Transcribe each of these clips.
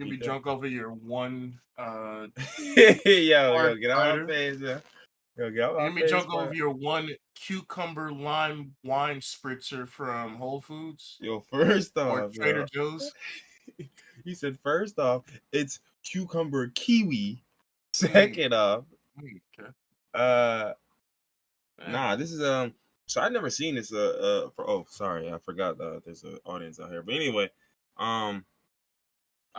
You'll be drunk over your one yo, hard get out cider. my face, yo. Yo, get out my You'll be face, drunk man. over your one cucumber lime wine spritzer from Whole Foods. Yo, first Or off, Trader Joe's. He said, first off, it's cucumber kiwi. Second off, okay. Nah, this is so I've never seen this sorry, I forgot there's an audience out here. But anyway,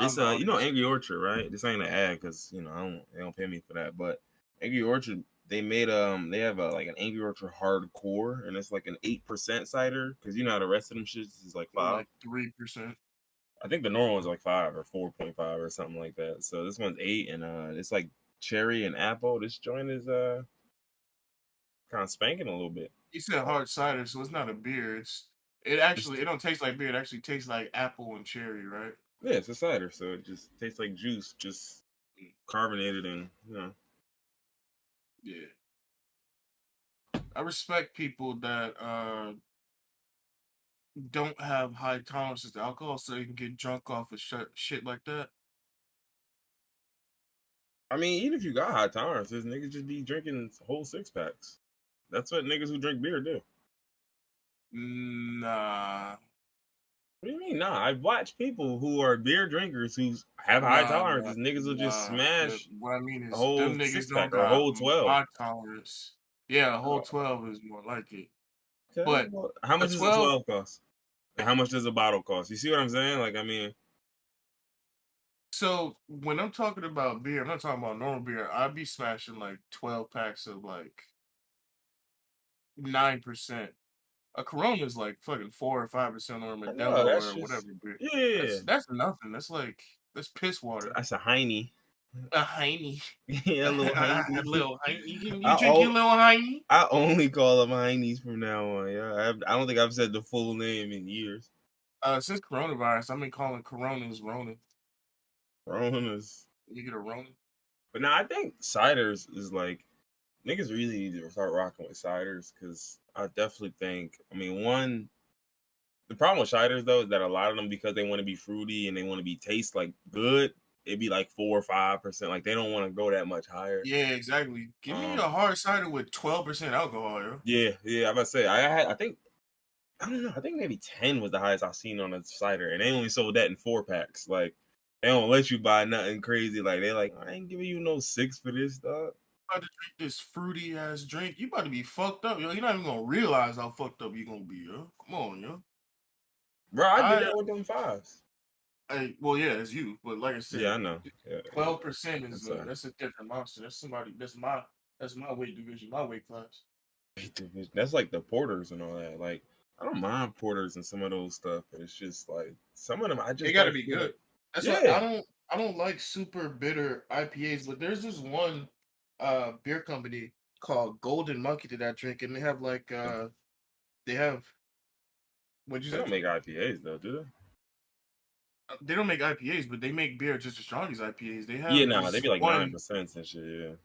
it's you know Angry Orchard, right? This ain't an ad because they don't pay me for that. But Angry Orchard, they made they have like an Angry Orchard hardcore, and it's like an 8% cider because you know how the rest of them shits is like 5, like 3%. I think the normal one's like 5 or 4.5 or something like that. So this one's 8, and it's like cherry and apple. This joint is kind of spanking a little bit. You said hard cider, so it's not a beer. It don't taste like beer. It actually tastes like apple and cherry, right? Yeah, it's a cider, so it just tastes like juice, just carbonated and Yeah. I respect people that don't have high tolerances to alcohol, so they can get drunk off of shit like that. I mean, even if you got high tolerances, niggas just be drinking whole 6-packs. That's what niggas who drink beer do. Nah. What do you mean, nah? I've watched people who are beer drinkers who have high tolerances. Niggas will just smash what I mean is, a whole them niggas 6-pack don't or a got whole 12. high tolerance. Yeah, a whole 12 is more like it. Okay, but how much does a 12 cost? And how much does a bottle cost? You see what I'm saying? Like, I mean... So, when I'm talking about beer, I'm not talking about normal beer. I'd be smashing, like, 12 packs of, like, 9%. A Corona is, like, fucking 4 or 5% or Modelo or whatever beer. Yeah. That's nothing. That's piss water. That's a Heine. A Heine. Yeah, a little Heine. A little Heine. You drink your little Heine? I only call them Heinies from now on. Yeah, I don't think I've said the full name in years. Since coronavirus, I've been calling Coronas Rona. Ronas. You get a Rona? But now I think ciders is like, niggas really need to start rocking with ciders because I definitely think, I mean, the problem with ciders though is that a lot of them, because they want to be fruity and they want to taste like good, it'd be like 4 or 5%. Like they don't want to go that much higher. Yeah, exactly. Give me a hard cider with 12% alcohol, yo. Yeah. I'm about to say I think maybe 10 was the highest I've seen on a cider, and they only sold that in 4-packs. Like they don't let you buy nothing crazy. Like they like, I ain't giving you no 6 for this, dog. About to drink this fruity ass drink. You about to be fucked up, yo. You're not even gonna realize how fucked up you're gonna be, yo. Come on, yo. Bro, I did that with them 5s. Well, yeah, it's you, but like I said, yeah, I know. 12% is that's a different monster. That's my weight division, my weight class. That's like the porters and all that. Like I don't mind porters and some of those stuff, but it's just like some of them I just they gotta be good. That's why I don't like super bitter IPAs, but there's this one beer company called Golden Monkey that I drink, and they have like what'd you say? They don't make IPAs though, do they? They don't make IPAs, but they make beer just as strong as IPAs. They have they be like 9% and shit. Yeah,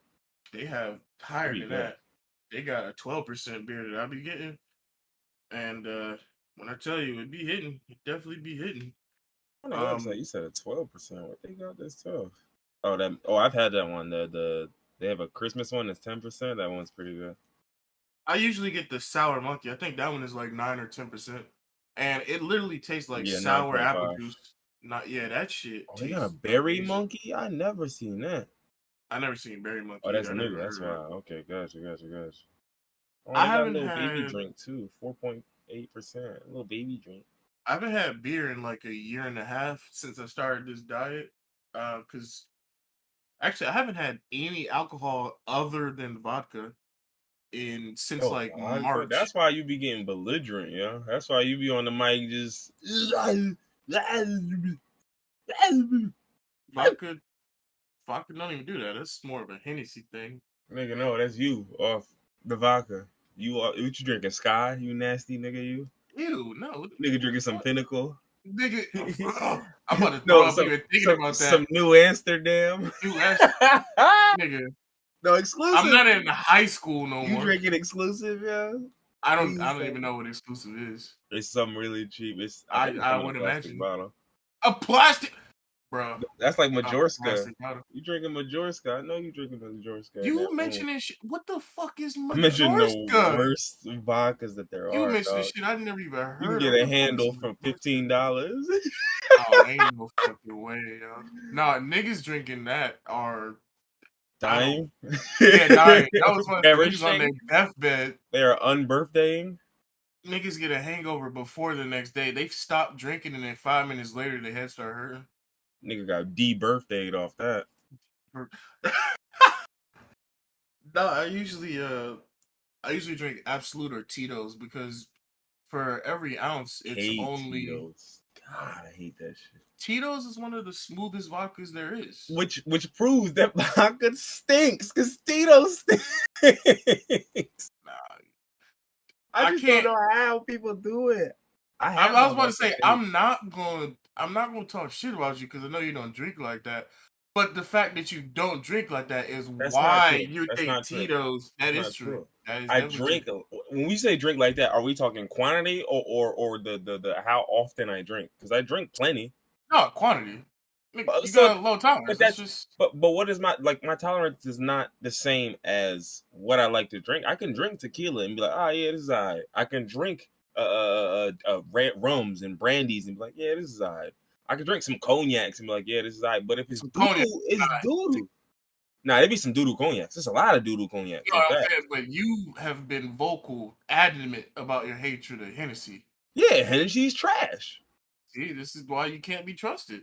they have higher than that. They got a 12% beer that I be getting, and when I tell you it be hitting, it definitely be hitting. You said a 12%. What they got this 12? I've had that one. They have a Christmas one that's 10%. That one's pretty good. I usually get the Sour Monkey. I think that one is like 9 or 10%, and it literally tastes like sour 9.5. Apple juice. That shit. Oh, they got a Berry Monkey? I never seen that. I never seen Berry Monkey. Oh, that's new. That's why. Okay, gotcha. Oh, I haven't got a little baby drink too. 4.8%. A little baby drink. I haven't had beer in like a year and a half since I started this diet. Because actually, I haven't had any alcohol other than vodka since March. That's why you be getting belligerent, yeah. That's why you be on the mic just vodka don't even do that. That's more of a Hennessy thing. Nigga, no, that's you off the vodka. What you drinking? Sky? You nasty nigga, you? Ew, no. Nigga drinking some Pinnacle. Nigga, I'm about to throw up even thinking about that. Some New Amsterdam. Nigga. No, exclusive. I'm not in high school no more. You drinking exclusive, yeah? I don't even know what exclusive is. It's something really cheap. I would imagine. Bottle. A plastic. bro. That's like I'm Majorska. classic. You drinking Majorska? I know you drinking Majorska in that You room. mentioning shit. What the fuck is I mentioned the Majorska? worst vodkas that there You are, mentioning dog. shit I never even You can heard of. get What a the fuck is handle for Majorska? $15. Oh, ain't no fucking way, yo. Nah, niggas drinking that are I don't. Dying. Yeah, dying. That was one of the niggas on their Perishing. deathbed. They are unbirthdaying. Niggas get a hangover before the next day. They stop drinking, and then 5 minutes later, their head start hurting. Nigga got de-birthdayed off that. No, I usually drink Absolute or Tito's because for every ounce, it's Hate only Tito's. God, I hate that shit. Tito's is one of the smoothest vodkas there is. Which proves that vodka stinks, because Tito's stinks. Nah, I I just don't can't. know how people do it. I I, have I was my about to vodka say take. I'm not gonna talk shit about you because I know you don't drink like that. But the fact that you don't drink like that is That's not why true. you That's think not true. Tito's. That That's is not true. true. That is I definitely true. drink when we say drink like that, are we talking quantity or the how often I drink? Because I drink plenty. No quantity. Nigga, you So, got a low tolerance. but That's that's just but what is my tolerance is not the same as what I like to drink. I can drink tequila and be like, oh yeah, this is alright. I can drink rums and brandies and be like, yeah, this is alright. I can drink some cognacs and be like, yeah, this is alright. But if it's some doo cognac. doo, it's doo doo. Nah, there be some doo doo cognacs. There's a lot of doo doo cognacs. You know In what I'm fact, saying? But you have been vocal, adamant about your hatred of Hennessy. yeah, Hennessy's trash. See, this is why you can't be trusted.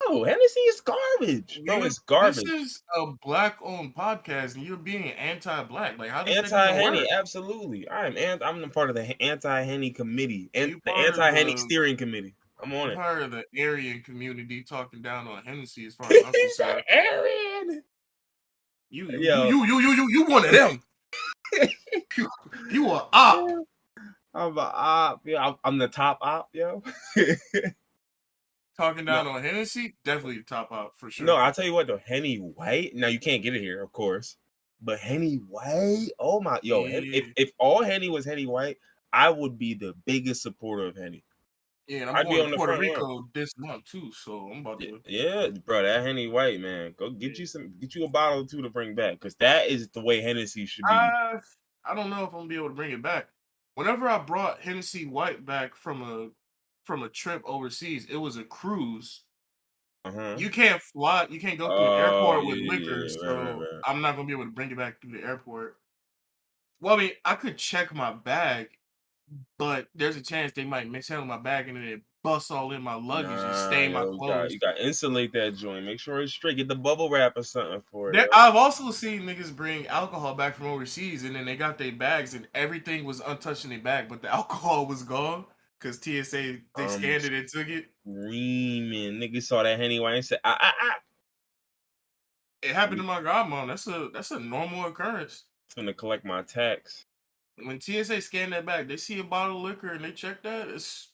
No, Hennessy is garbage, bro. It's This garbage. is a black-owned podcast, and you're being anti-black. Like, how does that Anti even Henny, work? absolutely. I'm the part of the anti Henny committee and You the part of anti Henny the steering committee. I'm on you it. part of the Aryan community talking down on Hennessy, as far as I'm He's an concerned. alien. Yo, You one of them. You a op. I'm a op. Yeah, I'm the top op, yo. Talking no, down on Hennessy, definitely top op for no. sure. I'll tell you what though. Henny White. Now you can't get it here, of course. But Henny White. Oh my, yo. Yeah, If all Henny was Henny White, I would be the biggest supporter of Henny. yeah. And I'm I'd be going to on the Puerto front row. Rico this month too, so I'm about to. Yeah, bro, that Henny White, man. Go get you a bottle or two to bring back, because that is the way Hennessy should be. I don't know if I'm gonna be able to bring it back. Whenever I brought Hennessy White back from a trip overseas, it was a cruise. Uh-huh. You can't fly. You can't go through an Oh airport yeah, with yeah, liquor, yeah. so Right. I'm not gonna be able to bring it back through the airport. Well, I mean, I could check my bag, but there's a chance they might mishandle my bag and then it bust all in my luggage and Nah, stain my yo, clothes. you got to insulate that joint. Make sure it's straight. Get the bubble wrap or something for it. There, Yo. I've also seen niggas bring alcohol back from overseas and then they got their bags and everything was untouched in their bag, but the alcohol was gone because TSA they I'm scanned it and took it. screaming. Niggas saw that Henny White and said, It happened to my godmom. That's a normal occurrence. I'm gonna collect my tax. When TSA scan that bag, they see a bottle of liquor and they check that. It's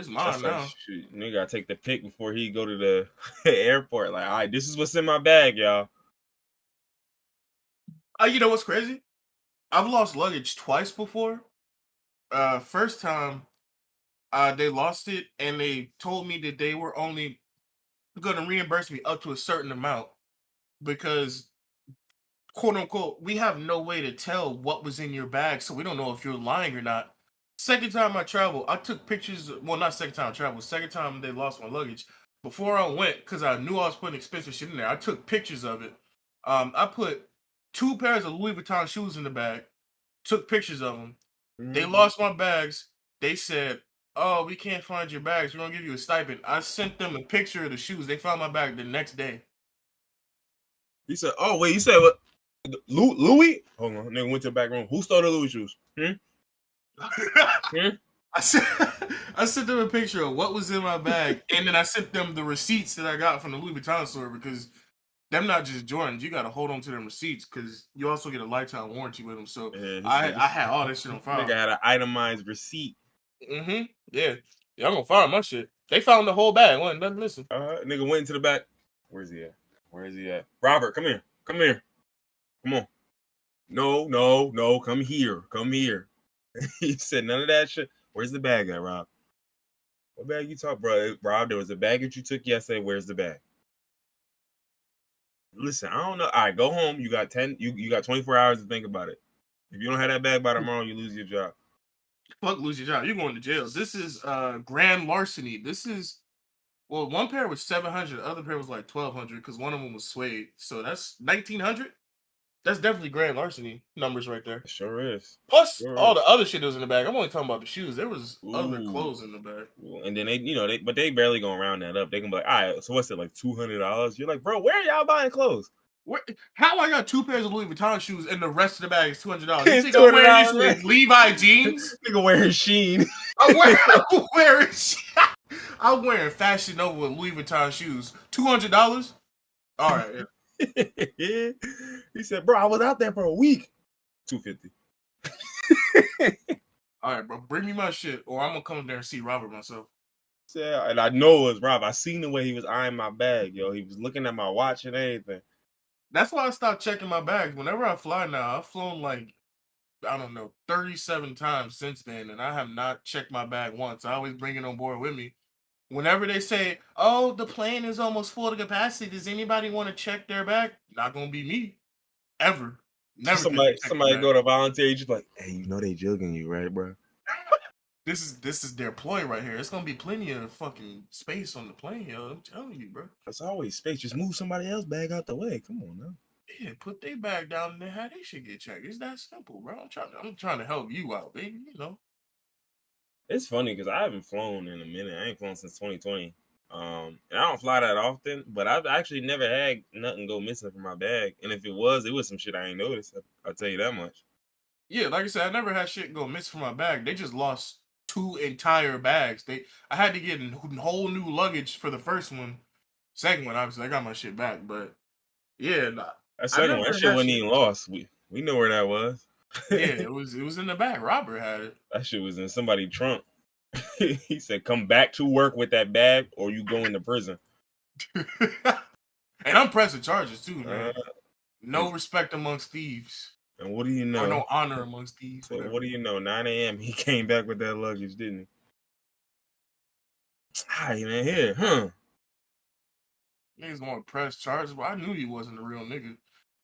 mine That's like, now. shoot, nigga gotta take the pic before he go to the airport. Like, all right, this is what's in my bag, y'all. You know what's crazy? I've lost luggage twice before. First time, they lost it and they told me that they were only gonna reimburse me up to a certain amount because quote unquote, we have no way to tell what was in your bag, so we don't know if you're lying or not. Second time I traveled, I took pictures. Well, not second time I traveled. Second time they lost my luggage. Before I went, because I knew I was putting expensive shit in there, I took pictures of it. I put 2 pairs of Louis Vuitton shoes in the bag. Took pictures of them. They Mm-hmm. lost my bags. They said, "Oh, we can't find your bags. We're gonna give you a stipend." I sent them a picture of the shoes. They found my bag the next day. He said, "Oh wait, you said what? Louis? Hold on, nigga went to the back room. Who stole the Louis shoes? Hmm? I sent, I sent them a picture of what was in my bag, and then I sent them the receipts that I got from the Louis Vuitton store because them not just Jordans. You got to hold on to them receipts because you also get a lifetime warranty with them. So Yeah, I had all this shit on file. Nigga had an itemized receipt. Yeah. I'm gonna find my shit. They found the whole bag. Wasn't nothing missing. Nigga went into the back. Where's he at? Robert, come here. Come on. No. Come here. He said none of that shit. Where's the bag at, Rob? What bag you talk, bro? Rob, there was a bag that you took yesterday. Where's the bag? Listen, I don't know. All right, go home. You got 10. You got 24 hours to think about it. If you don't have that bag by tomorrow, you lose your job. Fuck, lose your job. You're going to jail. This is grand larceny. This is one pair was 700, the other pair was like 1,200 because one of them was suede. So that's 1,900. That's definitely grand larceny numbers right there. It sure is. Plus all the other shit that was in the bag. I'm only talking about the shoes. There was other clothes in the bag. And then they barely gonna round that up. They can be like, all right, so what's it, like $200? You're like, bro, where are y'all buying clothes? How I got 2 pairs of Louis Vuitton shoes and the rest of the bag is $200? You think I'm wearing these Levi jeans? Nigga wearing Sheen. I'm wearing Fashion Nova Louis Vuitton shoes. $200? All right. Yeah. He said, bro, I was out there for a week. $250. All right, bro. Bring me my shit, or I'm gonna come there and see Robert myself. Yeah, and I know it was Rob. I seen the way he was eyeing my bag, yo. He was looking at my watch and everything. That's why I stopped checking my bags. Whenever I fly now, I've flown like, I don't know, 37 times since then, and I have not checked my bag once. I always bring it on board with me. Whenever they say, oh, the plane is almost full to capacity, does anybody want to check their bag? Not gonna be me. Ever. Never. Somebody go to volunteer, just like, hey, you know they jugging you, right, bro? This is their ploy right here. It's gonna be plenty of fucking space on the plane, yo. I'm telling you, bro. There's always space. Just move somebody else's bag out the way. Come on now. Yeah, put their bag down and then have they shit get checked. It's that simple, bro. I'm trying to help you out, baby. You know. It's funny because I haven't flown in a minute. I ain't flown since 2020. And I don't fly that often, but I've actually never had nothing go missing from my bag. And if it was some shit I ain't noticed. I'll tell you that much. Yeah, like I said, I never had shit go missing from my bag. They just lost 2 entire bags. I had to get whole new luggage for the first one. Second one, obviously, I got my shit back. But yeah, that second one, that shit wasn't even lost. We know where that was. Yeah, it was in the back. Robert had it. That shit was in somebody's trunk. He said, come back to work with that bag or you go into prison. And I'm pressing charges too, man. No respect amongst thieves. And what do you know? Or no honor amongst thieves. So what do you know? 9 a.m. he came back with that luggage, didn't he? Hi, man, here, huh? Niggas want to press charges, but I knew he wasn't a real nigga.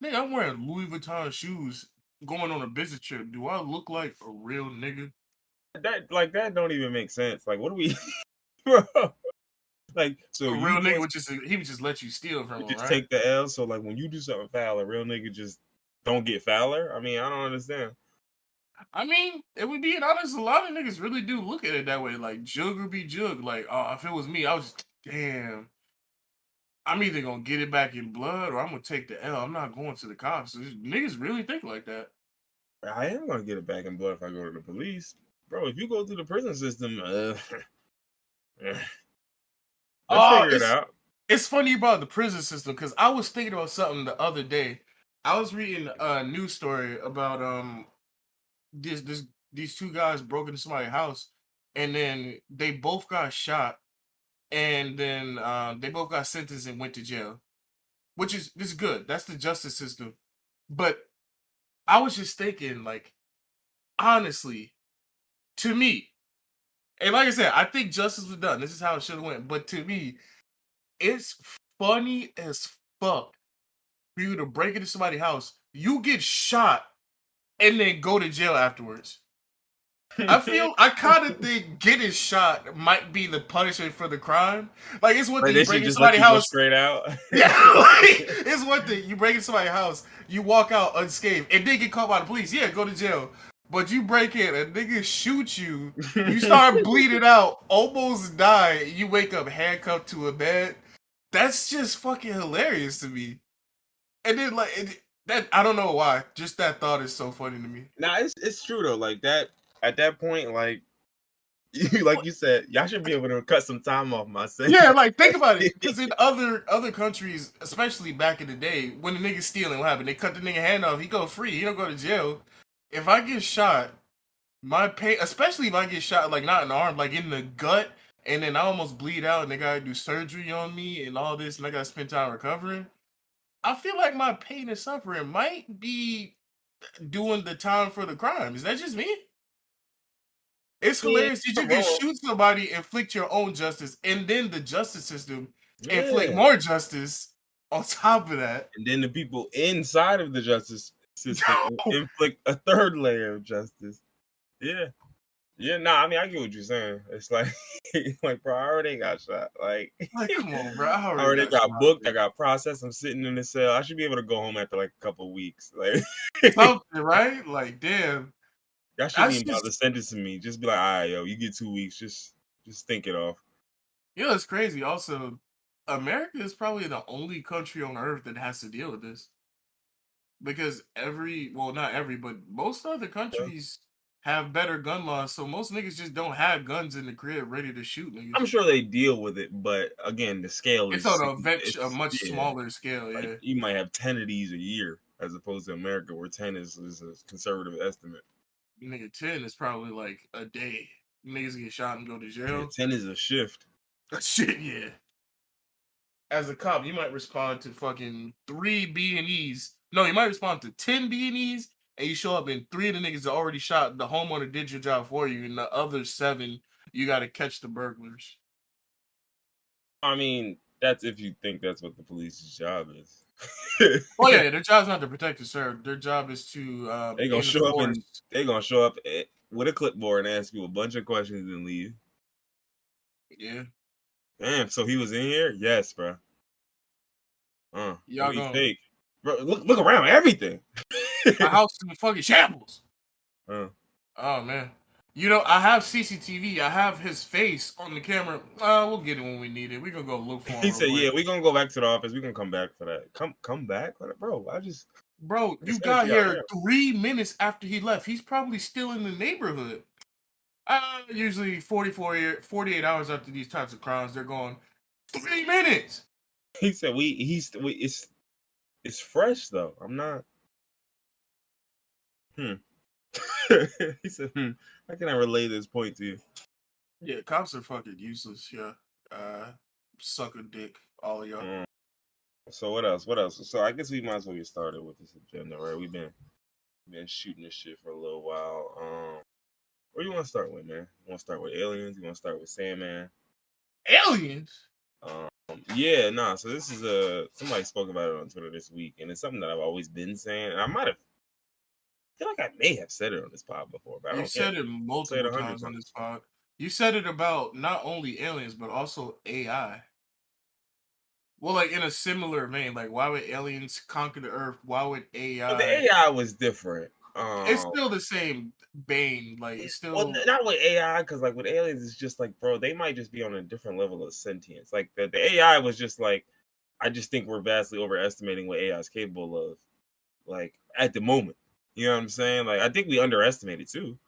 Nigga, I'm wearing Louis Vuitton shoes going on a business trip. Do I look like a real nigga? That don't even make sense. Like, what do we, bro? Like, so a real nigga would just let you steal from him, just right? take the L. So like, when you do something foul, a real nigga just don't get fouler. I mean, I don't understand. I mean, if we being honest, a lot of niggas really do look at it that way. Like, jug or be jug. Like, oh, if it was me, I was just, damn. I'm either gonna get it back in blood or I'm gonna take the L. I'm not going to the cops. So niggas really think like that. I am gonna get it back in blood if I go to the police, bro. If you go through the prison system, they'll figure it out. It's funny you brought up the prison system because I was thinking about something the other day. I was reading a news story about these 2 guys broke into somebody's house and then they both got shot and then they both got sentenced and went to jail, which is good. That's the justice system. But I was just thinking, like, honestly, to me, and like I said, I think justice was done. This is how it should have went. But to me, it's funny as fuck for you to break into somebody's house, you get shot, and then go to jail afterwards. I kind of think getting shot might be the punishment for the crime. Like, it's what you break into somebody's house straight out. Yeah, like, it's one thing you break into somebody's house, you walk out unscathed, and then get caught by the police. Yeah, go to jail. But you break in, a nigga shoot you, you start bleeding out, almost die, you wake up handcuffed to a bed. That's just fucking hilarious to me. And then that I don't know why, just that thought is so funny to me. Nah, it's true though. Like that. At that point, like you said, y'all should be able to cut some time off my sentence. Yeah, like, think about it. Because in other countries, especially back in the day, when the nigga's stealing, what happened? They cut the nigga hand off, he go free, he don't go to jail. If I get shot, my pain, especially if I get shot, like, not in the arm, like in the gut, and then I almost bleed out, and they gotta do surgery on me and all this, and I gotta spend time recovering, I feel like my pain and suffering might be doing the time for the crime. Is that just me? It's Yeah, hilarious that you I'm can wrong. shoot somebody, inflict your own justice, and then the justice system inflict Yeah. more justice on top of that. And then the people inside of the justice system inflict a third layer of justice. Yeah. Yeah, nah, I mean, I get what you're saying. It's like, like, bro, I already got shot. Like, Like, come on, bro. I I already already got got shot, booked. I dude. got processed. I'm sitting in the cell. I should be able to go home after like a couple weeks. Like, Something, right? Like, damn. y'all shouldn't That's even bother just, sentencing me. Just be like, all right, yo, you get 2 weeks. Just think it off. it's crazy. Also, America is probably the only country on earth that has to deal with this. Because well, not every, but most other Yeah. countries have better gun laws, so most niggas just don't have guns in the crib ready to shoot niggas. I'm sure they deal with it, but again, the scale It's is on a it's much yeah. smaller scale, Like yeah. you might have 10 of these a year, as opposed to America, where 10 is a conservative estimate. Nigga, 10 is probably like a day. Niggas get shot and go to Yeah, jail. 10 is a shift. Shit, yeah. As a cop, you might respond to fucking 3 B&Es. No, you might respond to 10 B&Es, and you show up and 3 of the niggas are already shot. The homeowner did your job for you, and the other 7, you gotta catch the burglars. I mean, that's if you think that's what the police's job is. Oh yeah, their job's not to protect and serve. Their job is to they gonna show up and enforce. they gonna show up with a clipboard and ask you a bunch of questions and leave. Yeah, Damn, so he was in here? Yes, bro. What y'all do you going think? Bro, look around everything. my house is in fucking shambles. uh, Oh man, I have CCTV. I have his face on the camera. We'll get it when we need it. We gonna go look for him he real said, quick. "Yeah, we gonna go back to the office. We gonna come back for that. Come back, bro. I Bro, you sent got you out here there." 3 minutes after he left. He's probably still in the neighborhood. Usually 48 hours after these types of crimes, they're going 3 minutes. He said, it's fresh though. I'm not. Hmm. He said, how can I relay this point to you? Yeah, cops are fucking useless. Yeah, suck a dick, all of y'all. Mm. So what else? What else? So I guess we might as well get started with this agenda, right? We've been shooting this shit for a little while. Where you want to start with, man? You want to start with aliens? You want to start with Sandman? Aliens. Um, yeah, nah. So this is somebody spoke about it on Twitter this week, and it's something that I've always been saying, and I feel like I may have said it on this pod before, but I You don't care. said it I'll say it multiple 100 times on times. this pod. You said it about not only aliens but also AI. Well, like in a similar vein, like why would aliens conquer the Earth? Why would But the AI? AI was different. It's still the same bane. Like it's Well, still not with AI, because like with aliens, it's just like, bro, they might just be on a different level of sentience. Like the AI was just like, I just think we're vastly overestimating what AI is capable of, like at the moment. You know what I'm saying? Like I think we underestimate it too,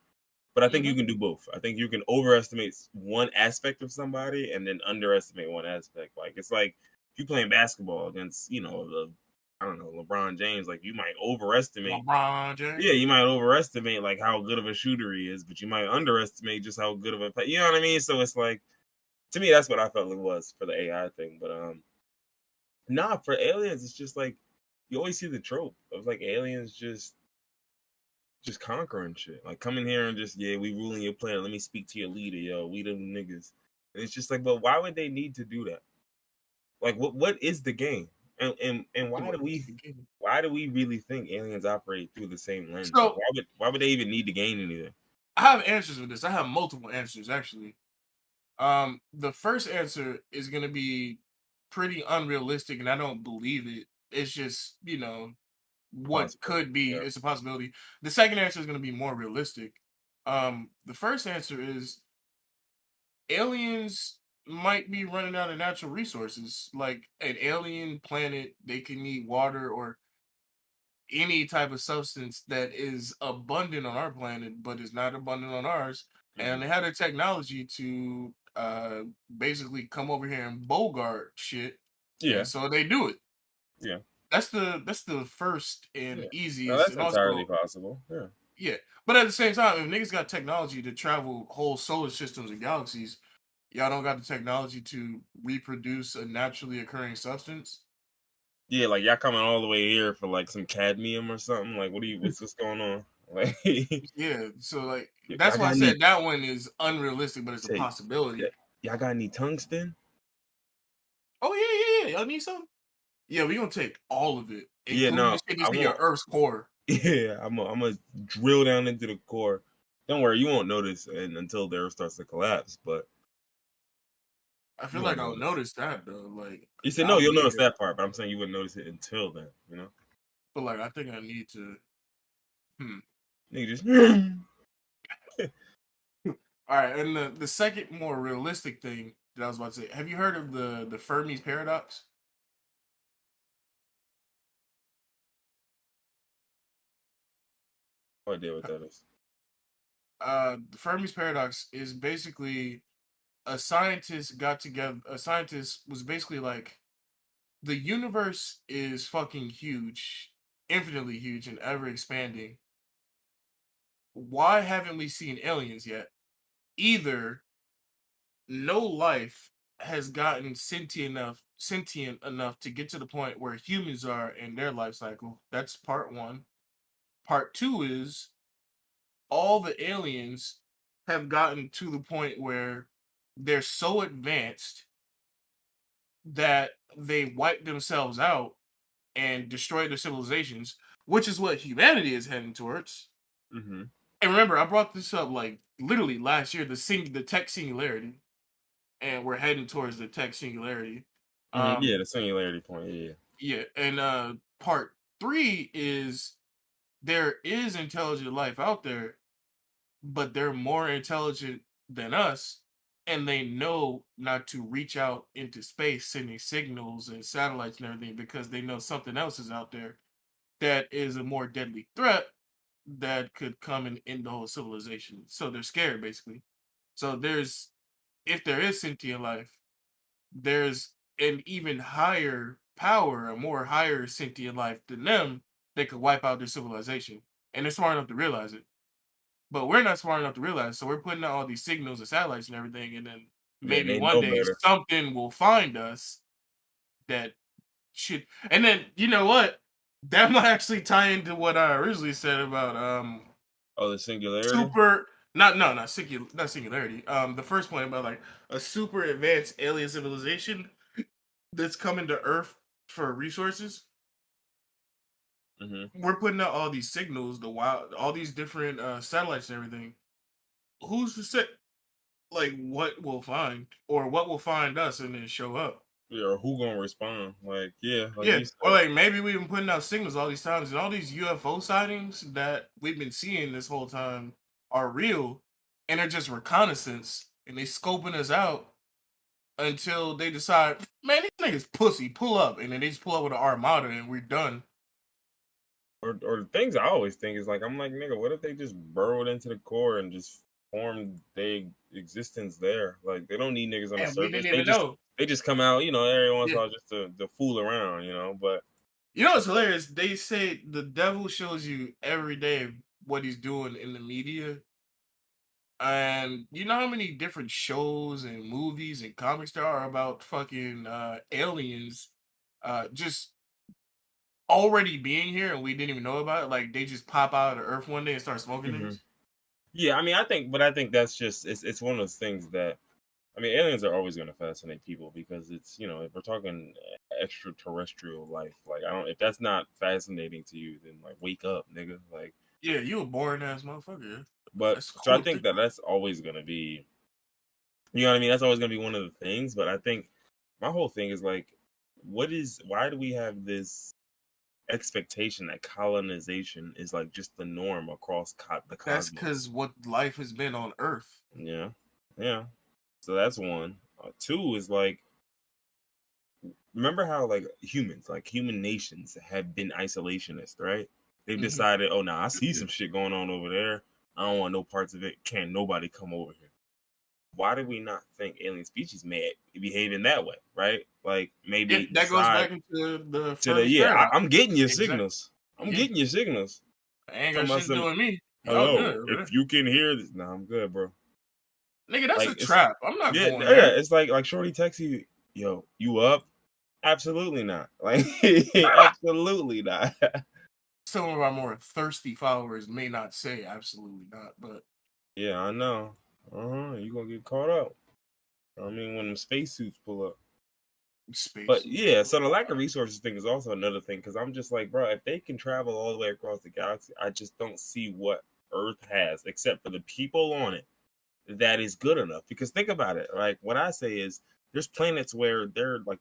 but I think you Mhm. can do both. I think you can overestimate one aspect of somebody and then underestimate one aspect. Like it's like if you playing basketball against, I don't know, LeBron James, like you might overestimate. LeBron James. Yeah, you might overestimate like how good of a shooter he is, but you might underestimate just how good of a you know what I mean? So it's like to me that's what I felt it was for the AI thing. But nah, for aliens, it's just like you always see the trope of like aliens just conquering shit. Like coming here and just, yeah, we ruling your planet. Let me speak to your leader, yo. We them niggas. And it's just like, but why would they need to do that? Like what is the game? And why do we really think aliens operate through the same lens? Like So why would they even need to gain anything? I have answers for this. I have multiple answers actually. The first answer is gonna be pretty unrealistic, and I don't believe it. It's just what Possibility. could be. Yeah. It's a possibility. The second answer is gonna be more realistic. The first answer is aliens might be running out of natural resources. Like an alien planet, they can need water or any type of substance that is abundant on our planet, but is not abundant on ours. Mm-hmm. And they had the technology to basically come over here and bogart shit. Yeah. And so they do it. Yeah. That's the first and Yeah. No, easiest, that's and entirely also possible. Yeah. yeah. But at the same time, if niggas got technology to travel whole solar systems and galaxies, y'all don't got the technology to reproduce a naturally occurring substance. Yeah, like y'all coming all the way here for like some cadmium or something. Like what's going on? Like Yeah. So like That's why I said that one is unrealistic, but it's a possibility. Y'all got any tungsten? Oh yeah. Y'all need some? Yeah, we gonna take all of it, including the shit I that's in want. your Earth's core. Yeah, I'm gonna drill down into the core. Don't worry, you won't notice until the Earth starts to collapse. But I feel like I'll notice that though. Like you said, no, I'll you'll be notice here, that part, but I'm saying you wouldn't notice it until then. You know. but like I think I need to. Nigga just. All right, and the second more realistic thing that I was about to say, have you heard of the Fermi's paradox? What idea what that is? The Fermi's paradox is basically a scientist got together. A scientist was basically like, the universe is fucking huge, infinitely huge, and ever expanding. Why haven't we seen aliens yet? Either no life has gotten sentient enough to get to the point where humans are in their life cycle. That's part one. Part two is all the aliens have gotten to the point where they're so advanced that they wipe themselves out and destroy their civilizations, which is what humanity is heading towards. Mm-hmm. And remember, I brought this up like literally last year, the tech singularity, and we're heading towards the tech singularity. Yeah, the singularity point. Yeah, and part three is there is intelligent life out there, but they're more intelligent than us, and they know not to reach out into space, sending signals and satellites and everything, because they know something else is out there that is a more deadly threat that could come and end the whole civilization. So they're scared, basically. So if there is sentient life, there's an even higher power, a more higher sentient life than them that could wipe out their civilization. And they're smart enough to realize it. But we're not smart enough to realize it. So we're putting out all these signals and satellites and everything, and then Yeah, maybe they one know day better. something will find us that should, and then you know what? That might actually tie into what I originally said about the singularity. super not singularity. The first point about like a super advanced alien civilization that's coming to Earth for resources. Mm-hmm. We're putting out all these signals, all these different satellites and everything. Who's to say like what we'll find or what will find us and then show up? Yeah, or who gonna respond? Like you Yeah, or said. like maybe we've been putting out signals all these times, and all these UFO sightings that we've been seeing this whole time are real, and they're just reconnaissance, and they scoping us out until they decide, man, these niggas pussy, pull up, and then they just pull up with an armada, and we're done. Or the things I always think is like, I'm like, nigga, what if they just burrowed into the core and just formed their existence there? Like they don't need niggas on the And we surface. didn't even know. They just come out, every once in Yeah. a while just to fool around, But You know what's hilarious? They say the devil shows you every day what he's doing in the media. And you know how many different shows and movies and comics there are about fucking aliens just already being here and we didn't even know about it? Like they just pop out of Earth one day and start smoking things? yeah, I mean, I think that's just it's one of those things that I mean, aliens are always going to fascinate people because it's if we're talking extraterrestrial life, like I don't if that's not fascinating to you, then like wake up, nigga, like. Yeah, you a boring ass motherfucker. But That's so I cool. think that's always going to be, you know what I mean? That's always going to be one of the things. But I think my whole thing is like, why do we have this expectation that colonization is like just the norm across the That's cosmos? because what life has been on Earth. Yeah, yeah. So that's one. Two is like, remember how like human nations have been isolationist, right? They've decided, oh, now I see some shit going on over there. I don't want no parts of it. Can't nobody come over here. Why do we not think alien species may behave in that way, right? Like Yeah, maybe that goes decide back into the to the Fermi's paradox. I'm getting your Exactly. signals. I'm Yeah, getting your signals. I ain't got Talking about shit to do some with me. Y'all hello. good over If there. you can hear this, nah, I'm good, bro. Nigga, that's Like a it's trap. I'm not yeah, going yeah. there. It's like Shorty texts you, yo, you up? Absolutely not. Like absolutely not. Some of our more thirsty followers may not say absolutely not, but Yeah, I know. You gonna get caught up. I mean, when the spacesuits pull up. But Spacesuits. yeah, so the lack of resources thing is also another thing because I'm just like, bro, if they can travel all the way across the galaxy, I just don't see what Earth has except for the people on it that is good enough. Because think about it, like what I say is, there's planets where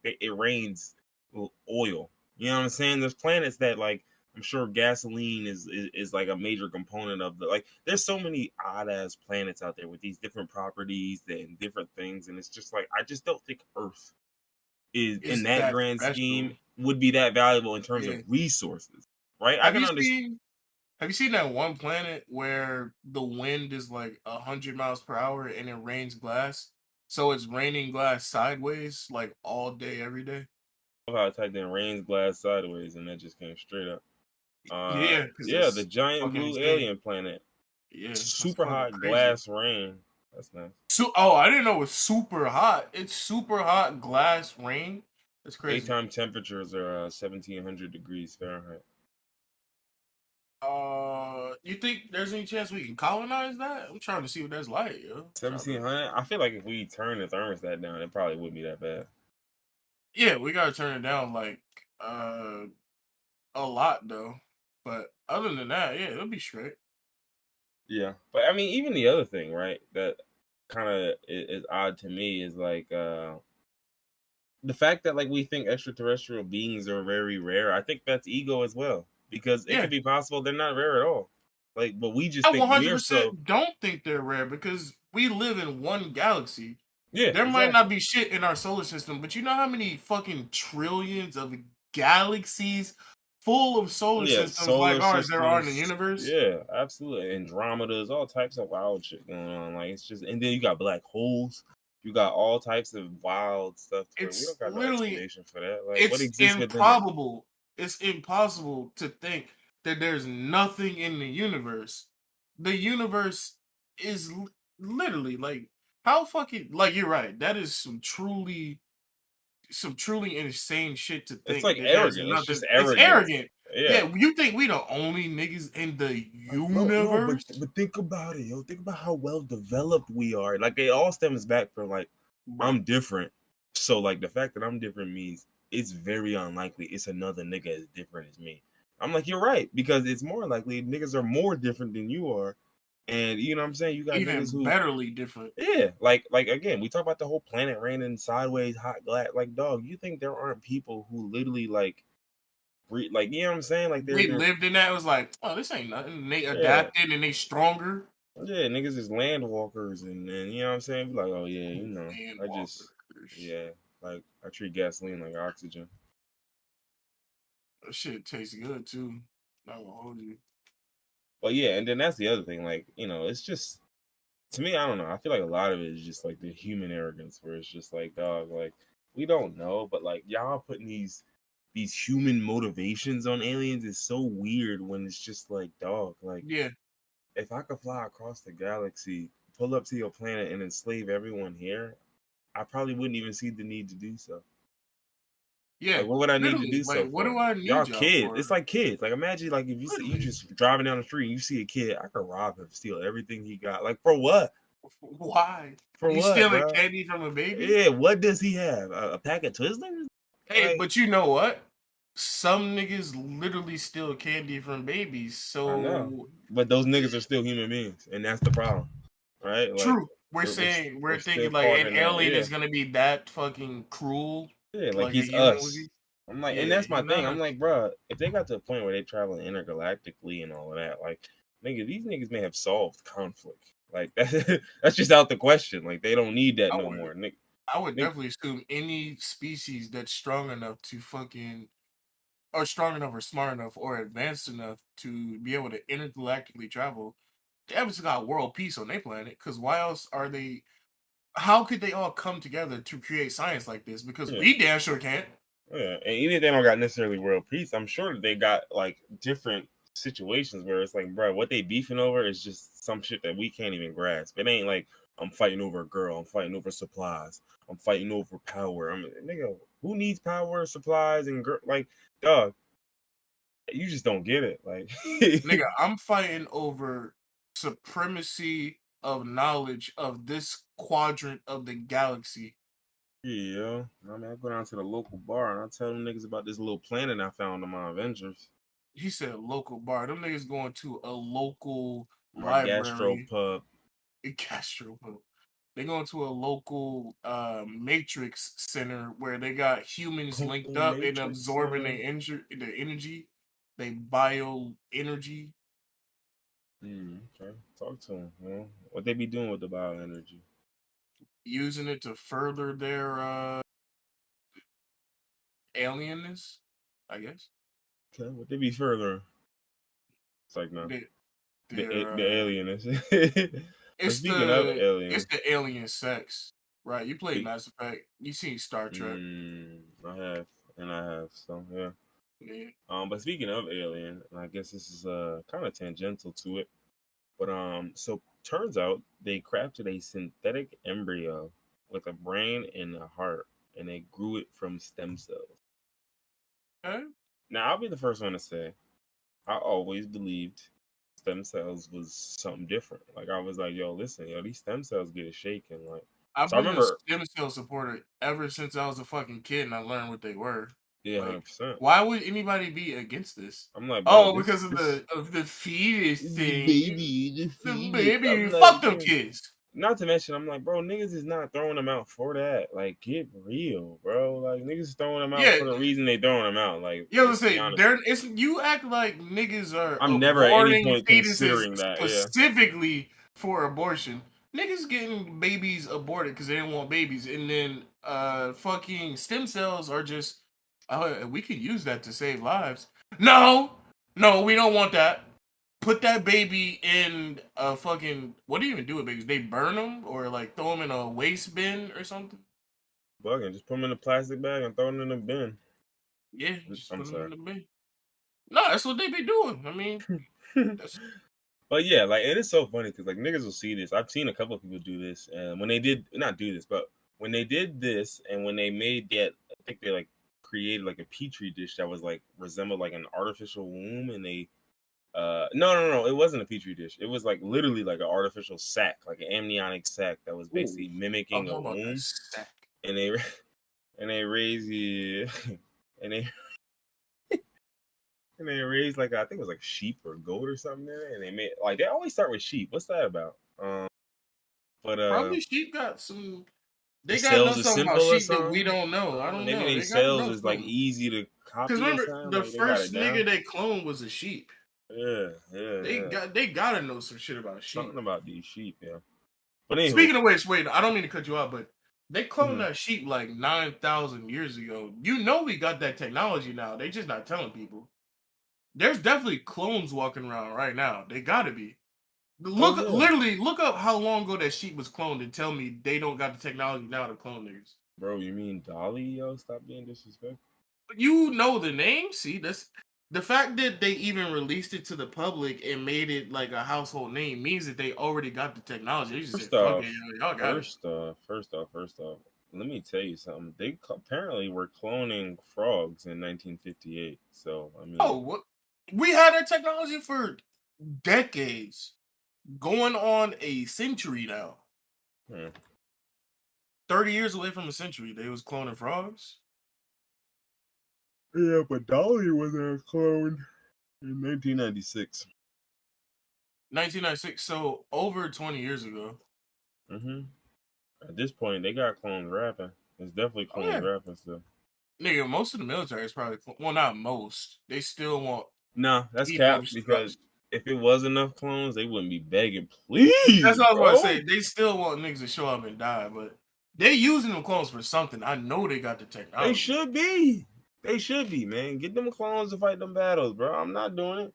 it rains oil. You know what I'm saying? There's planets that like I'm sure gasoline is like a major component of the like. There's so many odd ass planets out there with these different properties and different things, and it's just like I just don't think Earth is in Is that that grand scheme special? would be that valuable in terms of Yeah. resources, right? I Have can you understand. seen? Have you seen that one planet where the wind is like 100 miles per hour and it rains glass? So it's raining glass sideways like all day, every day. How I typed in rains glass sideways and that just came straight up. Yeah, because Yeah, the that's giant fucking blue insane. alien planet. Yeah, that's Super fucking hot crazy. glass rain. That's nice. So, oh, I didn't know it was super hot. It's super hot glass rain. That's crazy. Daytime temperatures are 1700 degrees Fahrenheit. You think there's any chance we can colonize that? I'm trying to see what that's like, yo. Trying to. 1700. I feel like if we turn the thermostat down, it probably wouldn't be that bad. Yeah, we gotta turn it down like a lot though. But other than that, yeah, it'll be straight. Yeah, but I mean, even the other thing, right? That kind of is odd to me is like the fact that like we think extraterrestrial beings are very rare. I think that's ego as well because it Yeah, could be possible they're not rare at all. Like, but we just I think we're so. 100% don't think they're rare because we live in one galaxy. Yeah, There might not exactly. be shit in our solar system, but you know how many fucking trillions of galaxies full of solar Yeah, systems like solar ours there are in the systems. universe? Yeah, absolutely. Andromedas, all types of wild shit going on. Like it's just, and then you got black holes. You got all types of wild stuff to where we It's don't got no literally explanation for that. Like, what it's exists within it? improbable. It's impossible to think that there's nothing in the universe. The universe is literally like how fucking like you're right. That is some truly insane shit to It's think like that there's arrogant. It's just nothing. It's arrogance. arrogant. Yeah. Yeah, you think we the only niggas in the Like, no, but universe? think about it, yo. Think about how well developed we are. Like it all stems back from like Bruh. I'm different. So like the fact that I'm different means it's very unlikely it's another nigga as different as me. I'm like, you're right, because it's more likely niggas are more different than you are. And you know what I'm saying? You got niggas Even who betterly different. yeah, like again, we talk about the whole planet raining sideways, hot glass. Like, dog, you think there aren't people who literally like like you know what I'm saying? Like They they're lived in that. It was like, oh, this ain't nothing. And they yeah. adapted and they stronger. Yeah, niggas is land walkers and you know what I'm saying? Be like, oh yeah, you know, Man, I just walkers. yeah, like I treat gasoline like oxygen. That shit tastes good too. Not gonna hold you. But yeah, and then that's the other thing, like, you know, it's just to me, I don't know. I feel like a lot of it is just like the human arrogance where it's just like, dog, like we don't know, but like y'all putting these human motivations on aliens is so weird when it's just like, dog, like Yeah, if I could fly across the galaxy, pull up to your planet and enslave everyone here, I probably wouldn't even see the need to do so. yeah. Like, what would I need to Literally, do so like, what for? do I Y'all need y'all kids. for? It's like kids. Like, imagine, like, if you Literally, just driving down the street and you see a kid, I could rob him, steal everything he got. Like, for what? why? For You what, stealing bro? candy from a baby? Yeah, what does he have? A pack of Twizzlers? Hey, Like, but you know what? Some niggas literally steal candy from babies. I know, So but those niggas are still human beings, and that's the problem, right? Like, true. We're we're saying we're we're still thinking like caught an in that. alien Yeah, is gonna be that fucking cruel, yeah, like like a he's human would us. be. I'm like, and Yeah, that's my he's thing. not I'm us. like, bro, if they got to a point where they traveling intergalactically and all of that, like, nigga, these niggas may have solved conflict. Like that's just out the question. Like they don't need that I no would more. Nick, I would Nick, definitely assume any species that's strong enough to fucking or strong enough or smart enough or advanced enough to be able to intergalactically travel, they obviously got world peace on their planet. Because why else are they? How could they all come together to create science like this? Because yeah, we damn sure can't. yeah. And even if they don't got necessarily world peace, I'm sure that they got like different situations where it's like, bro, what they beefing over is just some shit that we can't even grasp. It ain't like I'm fighting over a girl, I'm fighting over supplies, I'm fighting over power. I mean, nigga, who needs power, supplies, and girl? Like, dog, you just don't get it. Like, Nigga, I'm fighting over supremacy of knowledge of this quadrant of the galaxy. Yeah, I mean, I go down to the local bar and I tell them niggas about this little planet I found on my Avengers. He said local bar. Them niggas going to a local My gastro library. pub. Gastro. They going to a local matrix center where they got humans linked Local up and Matrix absorbing Center. their energy, they bio energy. Okay, talk to them. You know? What they be doing with the bioenergy? Using it to further their alienness, I guess. Okay, what they be further? It's like no, They, the their alien is. But it's speaking of it's alien, the alien sex, right? You played speak, Mass Effect. You seen Star Trek. I have, and I have, so yeah. Yeah. But speaking of alien, and I guess this is kind of tangential to it, but so turns out they crafted a synthetic embryo with a brain and a heart, and they grew it from stem cells. Okay. Now I'll be the first one to say I always believed stem cells was something different. Like I was like, yo, listen, yo, these stem cells get a shaking. Like, I've so I been a remember, stem cell supporter ever since I was a fucking kid and I learned what they were. yeah, Like, 100%. why would anybody be against this? I'm like, bro, Oh, this because this of the fetus the thing. baby, the The fetus. baby. I'm Fuck like, them dude. kids. Not to mention, I'm like, bro, niggas is not throwing them out for that. Like, get real, bro. Like, niggas is throwing them out Yeah, for the reason they throwing them out. Like, you know what I'm let's be saying? honest. There, it's you act like niggas are I'm never at any aborting point fetuses considering that. Yeah, specifically for abortion. Niggas getting babies aborted because they didn't want babies, and then fucking stem cells are just we can use that to save lives. No, no, we don't want that. Put that baby in a fucking what do you even do with babies? They burn them or like throw them in a waste bin or something. bugging. Just put them in a plastic bag and throw them in the bin. Yeah, just I'm put them sorry. in the bin. No, that's what they be doing. I mean, that's But yeah, like it is so funny because like niggas will see this. I've seen a couple of people do this, and when they did not do this, but when they did this, and when they made that, I think they like created like a petri dish that was like resembled like an artificial womb, and they no, it wasn't a petri dish. It was like literally like an artificial sac, like an amniotic sac that was ooh. basically I mimicking don't a know about that womb, stack. and they and they raised you, and they and they raised like I think it was like sheep or goat or something there, and they made like they always start with sheep. What's that about? But Probably sheep got some. the They got to know cells is something about simple or sheep that we something. don't know. I don't Maybe know. they They got to cells know is like something. easy to Because copy or remember, something. the Like they got first it nigga down. they cloned was a sheep. Yeah, yeah, yeah. They gotta know some shit about sheep. Something about these sheep, yeah. But anywho, Speaking of which, wait, I don't mean to cut you out, but they cloned mhm. that sheep like 9,000 years ago. You know we got that technology now. They just not telling people. There's definitely clones walking around right now. They gotta be. Oh Look, yeah, literally, look up how long ago that sheep was cloned and tell me they don't got the technology now to clone niggas. bro. You mean Dolly? Yo, stop being disrespectful. But you know the name. See, that's the fact that they even released it to the public and made it like a household name means that they already got the technology. They just said, First "Fuck it, off, y'all got it." first off. Let me tell you something. They apparently were cloning frogs in 1958. So I Oh, mean, what? We had that technology for decades, going on a century now. hmm. 30 years away from a century, they was cloning frogs. Yeah, but Dolly was a clone in 1996. 1996, so over 20 years ago. Mm-hmm. At this point, they got clones rapping. It's definitely Oh clones yeah, rapping still. nigga. Most of the military is probably well, not most. They still want Nah, that's people cap to because trust. if it was enough clones, they wouldn't be begging, That's please, what I was about to say. bro. They still want niggas to show up and die, but they using them clones for something. I know they got the They technology. should be. They should be, man. Get them clones to fight them battles, bro. I'm not doing it.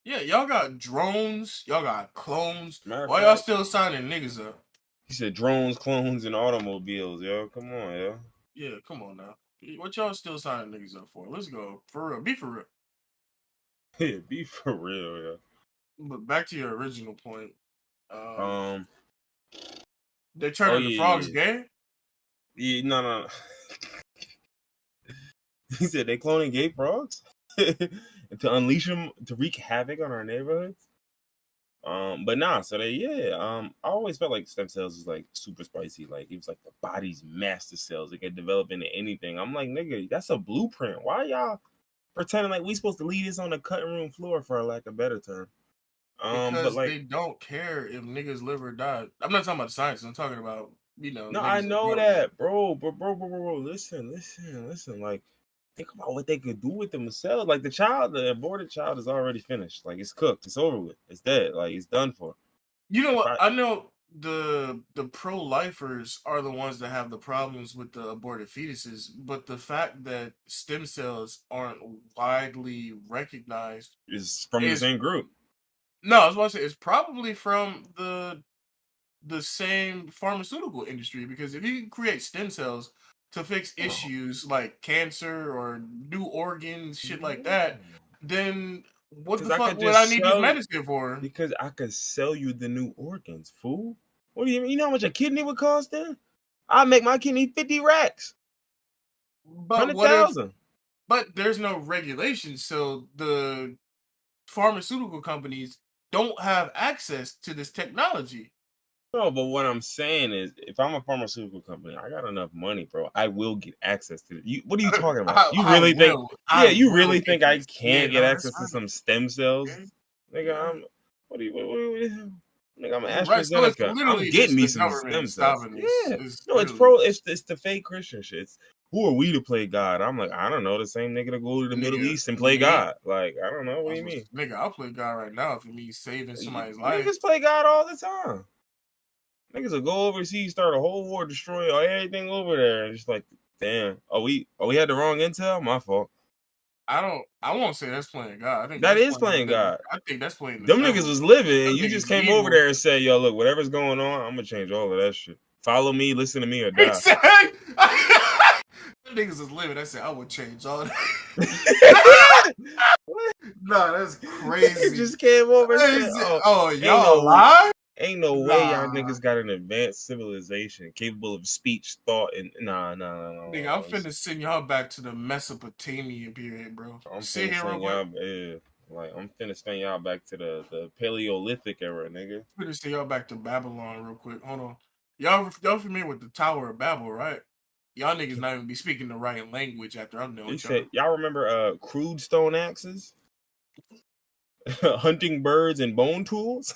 Yeah, y'all got drones. Y'all got clones. Matter of Why y'all fact, still signing niggas up? he said drones, clones, and automobiles, yo. Come on, yo. Yeah, come on now. What y'all still signing niggas up for? Let's go. For real. Be for real. Yeah, be for real, yo. But back to your original point. Um, Um. they're Oh turning the frogs yeah, gay? yeah. No. He said they cloning gay frogs and to unleash them to wreak havoc on our neighborhoods. But nah, so I always felt like stem cells is like super spicy. Like it was like the body's master cells. It can develop into anything. I'm like, nigga, that's a blueprint. Why y'all pretending like we supposed to leave this on the cutting room floor for lack of a better term? But Because like, they don't care if niggas live or die. I'm not talking about science. I'm talking about no, I niggas in know government. that, bro. But bro. Listen. Like, think about what they could do with themselves. Like the aborted child is already finished. Like it's cooked. It's over with. It's dead. Like it's done for. You know If what? I I know the pro-lifers are the ones that have the problems with the aborted fetuses, but the fact that stem cells aren't widely recognized is from the is same group. no, I was about to say it's probably from the same pharmaceutical industry because if you can create stem cells to fix Oh, issues like cancer or new organs, shit like no. that, then what Because the I fuck could would I just need this sell you. medicine for? Because I could sell you the new organs, fool. What do you mean? You know how much a kidney would cost then? I'd make my kidney 50 racks. But what if 100,000. but there's no regulation, so the pharmaceutical companies don't have access to this technology. No, but what I'm saying is, if I'm a pharmaceutical company, I got enough money, bro. I will get access to it. What are you talking about? You I really think? will. Yeah, I you will really get think I this. Yeah, can't get no, that's access to right. some stem cells? Yeah, Nigga, yeah. I'm. Nigga, I'm an You're right. So it's AstraZeneca. I'm literally getting just me the some government stem is cells. stopping this. Yeah. It's No, it's literally pro. just It's the fake Christian shit. Who are we to play God? I'm like, I don't know. The same nigga to go to the Middle nigga, East and play me. God. Like, I don't know. What I do was you supposed mean? to, nigga, I'll play God right now if it means saving somebody's life. Niggas play God all the time. Niggas will go overseas, start a whole war, destroy everything over there, and just like, damn, we had the wrong intel. My fault. I won't say that's playing God. I think That that's is playing playing God. I think that's playing the Them niggas devil. was living, and Them you niggas just is came over evil. there and said, "Yo, look, whatever's going on, I'm gonna change all of that shit. Follow me, listen to me, or He die." said, them niggas is living. I said, I would change all that. What? Nah, that's Nigga crazy. just came over and said, Is it- "Oh, oh, ain't y'all no, lie? ain't no way y'all Nah. niggas got an advanced civilization capable of speech, thought, and Nigga, I'm no. finna send y'all back to the Mesopotamian period, bro. I'm Sit finna here real send quick. y'all, like I'm finna send y'all back to the Paleolithic era, nigga. I'm finna send y'all back to Babylon real quick. Hold on. Y'all familiar with the Tower of Babel, right? Y'all niggas not even be speaking the right language after I'm done He with y'all. said, y'all remember crude stone axes, hunting birds, and bone tools?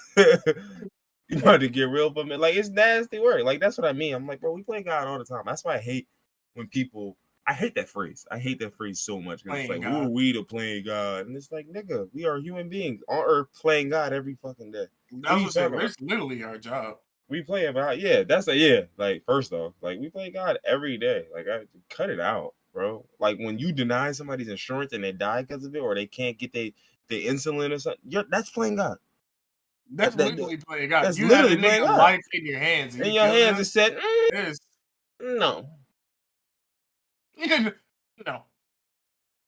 You about to get real for me? Like it's nasty work. Like that's what I mean. I'm like, bro, we play God all the time. That's why I hate when people. I hate that phrase. I hate that phrase so much because it's Playing like, who are God. we to play God? And it's like, nigga, we are human beings on earth playing God every fucking day. What are That's you what I said. talking about? It's literally our job. We play about that's a yeah. Like first off, like we play God every day. Like I cut it out, bro. Like when you deny somebody's insurance and they die because of it, or they can't get the insulin or something, that's playing God. That's literally playing God. That's You have a literally playing nigga God. life in your hands and In you your killing hands, him. it said, Yes. no. No.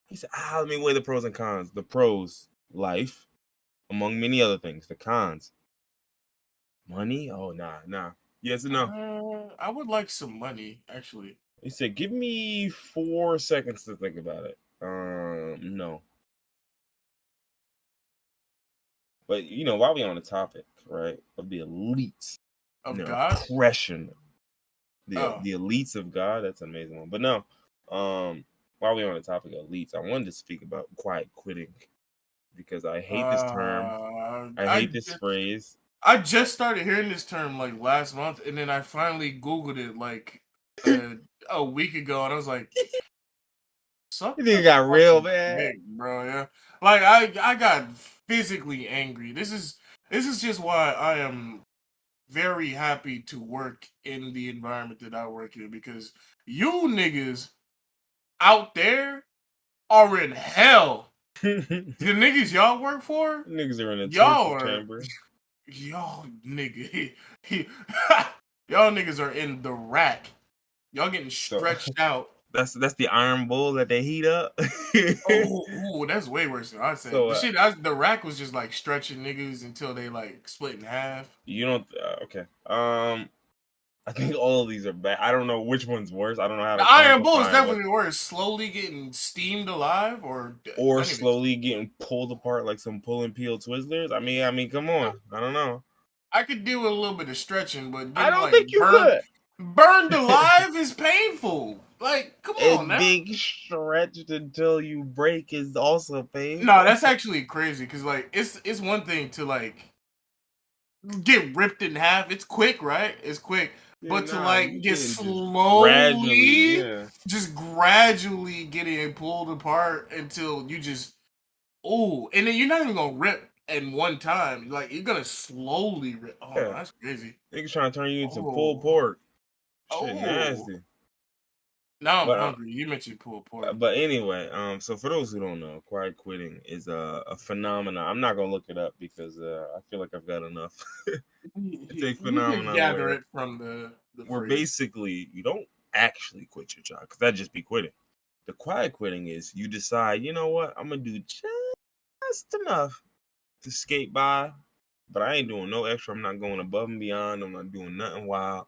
He said, let me weigh the pros and cons. The pros, life, among many other things. The cons, money. Oh nah. Yes or no? I would like some money, actually. He said, give me 4 seconds to think about it. No. But while we on the topic, right, of the elites and Of their God? oppression, Oh. the elites of God, that's an amazing one. But no, while we on the topic of elites, I wanted to speak about quiet quitting because I hate this term. I hate this phrase. I just started hearing this term like last month, and then I finally Googled it like a week ago, and I was like, You "Suck think the it got real fucking bad? dick, bro." Yeah, like I got physically angry. This is just why I am very happy to work in the environment that I work in because you niggas out there are in hell. The niggas y'all work for, Niggas are in a y'all torture are chamber. y'all nigga y'all niggas are in the rack. Y'all getting So stretched out. that's the iron bowl that they heat up. Oh, that's way worse than I said. So The rack was just like stretching niggas until they like split in half. you don't okay. I think all of these are bad. I don't know which one's worse. I don't know how The to Iron Bull is quantify what, definitely worse. Slowly getting steamed alive, or or not even. slowly getting pulled apart like some pull and peel Twizzlers. I mean, come on. I don't know. I could deal with a little bit of stretching, but I getting don't like think you burned could. alive is painful. Like, come on And now. being stretched until you break is also No, painful. that's actually crazy because like it's one thing to like get ripped in half. It's quick, right? It's quick. Yeah, But to nah, like you get getting just gradually, slowly, yeah. just gradually getting pulled apart until you just and then you're not even gonna rip at one time. Like you're gonna slowly rip. Oh no, Yeah. that's crazy. Niggas trying to turn you into pulled Oh, pork. Shit oh. nasty. Now I'm But hungry. You mentioned pulled pork. but anyway, so for those who don't know, quiet quitting is a phenomenon. I'm not gonna look it up because I feel like I've got enough. It's a You can phenomenon gather where it from the phrase. basically you don't actually quit your job because that'd just be quitting. The quiet quitting is you decide, you know what, I'm gonna do just enough to skate by, but I ain't doing no extra. I'm not going above and beyond. I'm not doing nothing wild.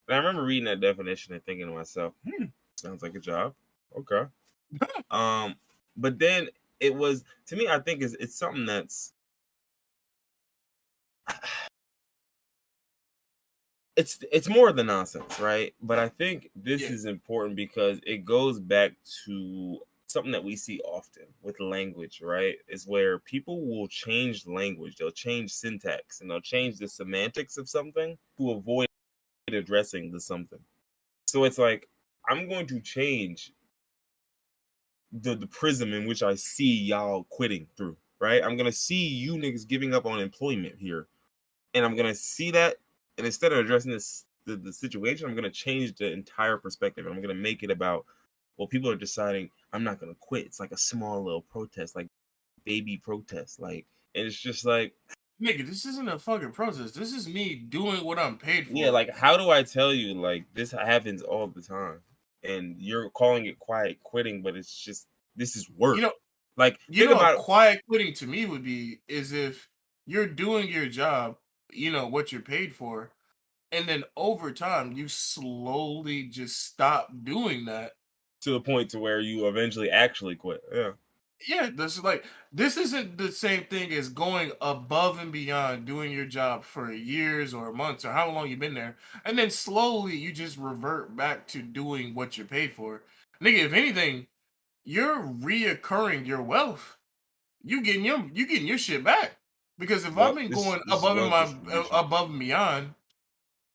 And I remember reading that definition and thinking to myself, sounds like a job. Okay. Um, but then it was to me, I think it's something that's it's more than nonsense, right? But I think this Yeah. is important because it goes back to something that we see often with language, right? Is where people will change language, they'll change syntax, and they'll change the semantics of something to avoid addressing the something. So it's like I'm going to change the prism in which I see y'all quitting through, right? I'm gonna see you niggas giving up on employment here, and I'm gonna see that, and instead of addressing the situation, I'm gonna change the entire perspective. I'm gonna make it about, well, people are deciding I'm not gonna quit. It's like a small little protest, like baby protest, like, and it's just like, Nigga, this isn't a fucking protest. This is me doing what I'm paid yeah, for. like how do I tell you like this happens all the time, and you're calling it quiet quitting, but it's just this is You work. know, Like think a about it. quiet quitting to me would be is if you're doing your job, what you're paid for, and then over time you slowly just stop doing that. To the point to where you eventually actually quit. Yeah. Yeah, this isn't the same thing as going above and beyond doing your job for years or months or how long you've been there, and then slowly you just revert back to doing what you're paid for. Nigga, if anything, you're reoccurring your wealth. You getting your shit back. Because if I've Well, been this going this is wealth distribution. above and beyond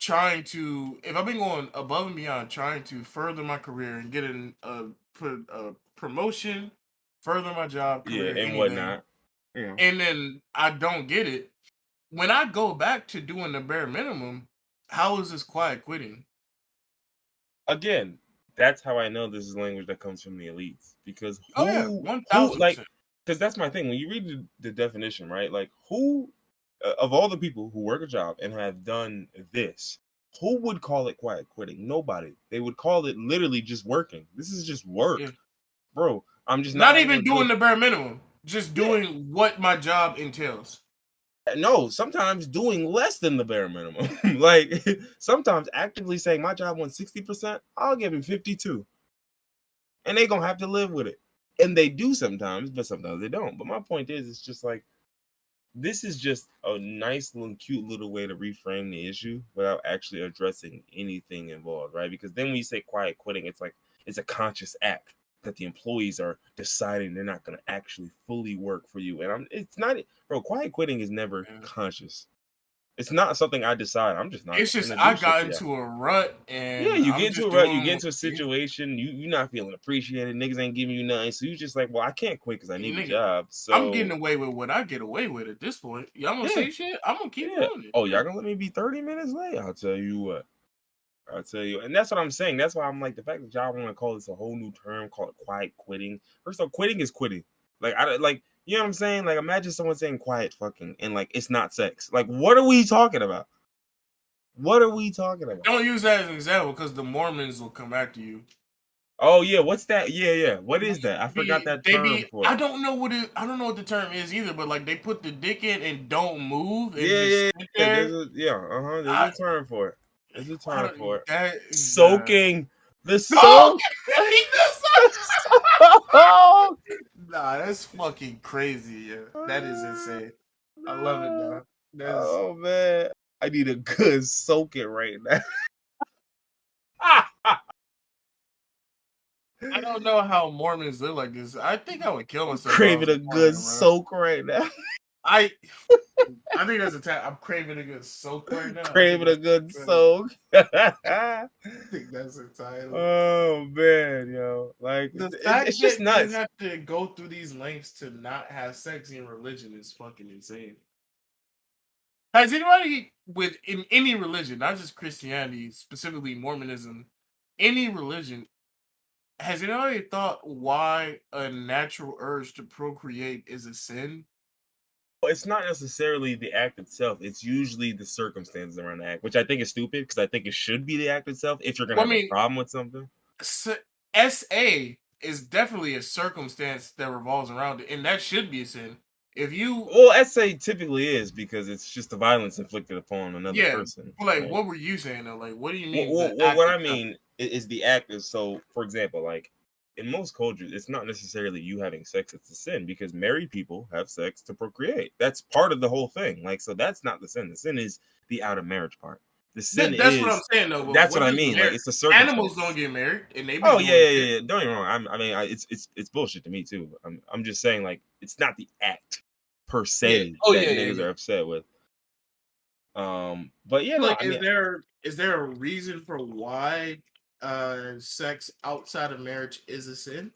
if I've been going above and beyond trying to further my career and get a promotion, further my job, Yeah, career, and anything, whatnot. Yeah. and then I don't get it, when I go back to doing the bare minimum, how is this quiet quitting? Again, that's how I know this is language that comes from the elites. Because Oh yeah, who like 1000%. because that's my thing. When you read the definition, right? Like who of all the people who work a job and have done this, who would call it quiet quitting? Nobody. They would call it literally just working. This is just Yeah. work, bro. I'm just not Not gonna even do doing it. the bare minimum, just Yeah. doing what my job entails. No, sometimes doing less than the bare minimum. Like sometimes actively saying my job wants 60%, I'll give him 52. And they gonna have to live with it. And they do sometimes, but sometimes they don't. But my point is it's just like this is just a nice little cute little way to reframe the issue without actually addressing anything involved, right? Because then when you say quiet quitting, it's like it's a conscious act that the employees are deciding they're not going to actually fully work for you. And it's not, bro, quiet quitting is never Yeah. conscious. It's not something I decide. I'm just not It's just going to I do shit got for you. into a rut Yeah, and you get I'm into a just rut, you doing get what into a situation, you're not feeling appreciated, niggas ain't giving you nothing, so you just like, well, I can't quit because I need a nigga. job. I'm getting So away with what I get away with at this point. Y'all gonna yeah, say shit? I'm gonna keep yeah. doing it. Oh, Yeah. y'all gonna let me be 30 minutes late? I'll tell you what. I'll tell you, and that's what I'm saying. That's why I'm like the fact that y'all want to call this a whole new term, call it quiet quitting. First off, quitting is quitting. Like I like, you know what I'm saying? Like imagine someone saying quiet fucking and like it's not sex. Like what are we talking about? What are we talking about? Don't use that as an example because the Mormons will come after you. Oh yeah, what's that? Yeah, yeah. What is that? I forgot that They term be for I it. don't know I don't know what the term is either, but like they put the dick in and don't move and Yeah, just yeah, sit yeah. there. There's a I term for it. There's a Why term don't for it. that? Soaking. The No, soak. The soak. nah, that's fucking crazy. Yeah, that is insane. I love it, No. dog. That's Oh man, I need a good soaking right now. I don't know how Mormons live like this. I think I would kill I'm myself if I was craving a a good Mormon, bro. soak right now. I I think that's a I'm craving a good soak right now. I think Craving a that's good I soak. think that's a title. Oh man, yo, like The it's fact just that you nuts. have to go through these lengths to not have sex in religion is fucking insane. Has anybody in any religion, not just Christianity, specifically Mormonism, any religion, has anybody thought why a natural urge to procreate is a sin? It's not necessarily the act itself. It's usually the circumstances around the act, which I think is stupid because I think it should be the act itself if you're gonna Well, I have a mean, problem with something. SA is definitely a circumstance that revolves around it, and that should be a sin. If you, Well, essay typically is because it's just the violence inflicted upon another yeah, person, like, right? what were you saying though? Like, what do you Well, mean well, the well, act what I itself? mean is the act is so. For example, like in most cultures, it's not necessarily you having sex; it's a sin because married people have sex to procreate. That's part of the whole thing. Like, so that's not the sin. The sin is the out of marriage part. The sin That's what I'm is saying though. But that's what what I does mean. Like, marriage? it's a Animals don't circumstance. get married, and they be Oh yeah, doing yeah, shit. yeah. Don't get me wrong. It's bullshit to me too. I'm just saying like it's not the act per Yeah. se Oh that yeah, yeah, niggas yeah. are upset with. But yeah, no, Like, I mean, is there a reason for why sex outside of marriage is a sin?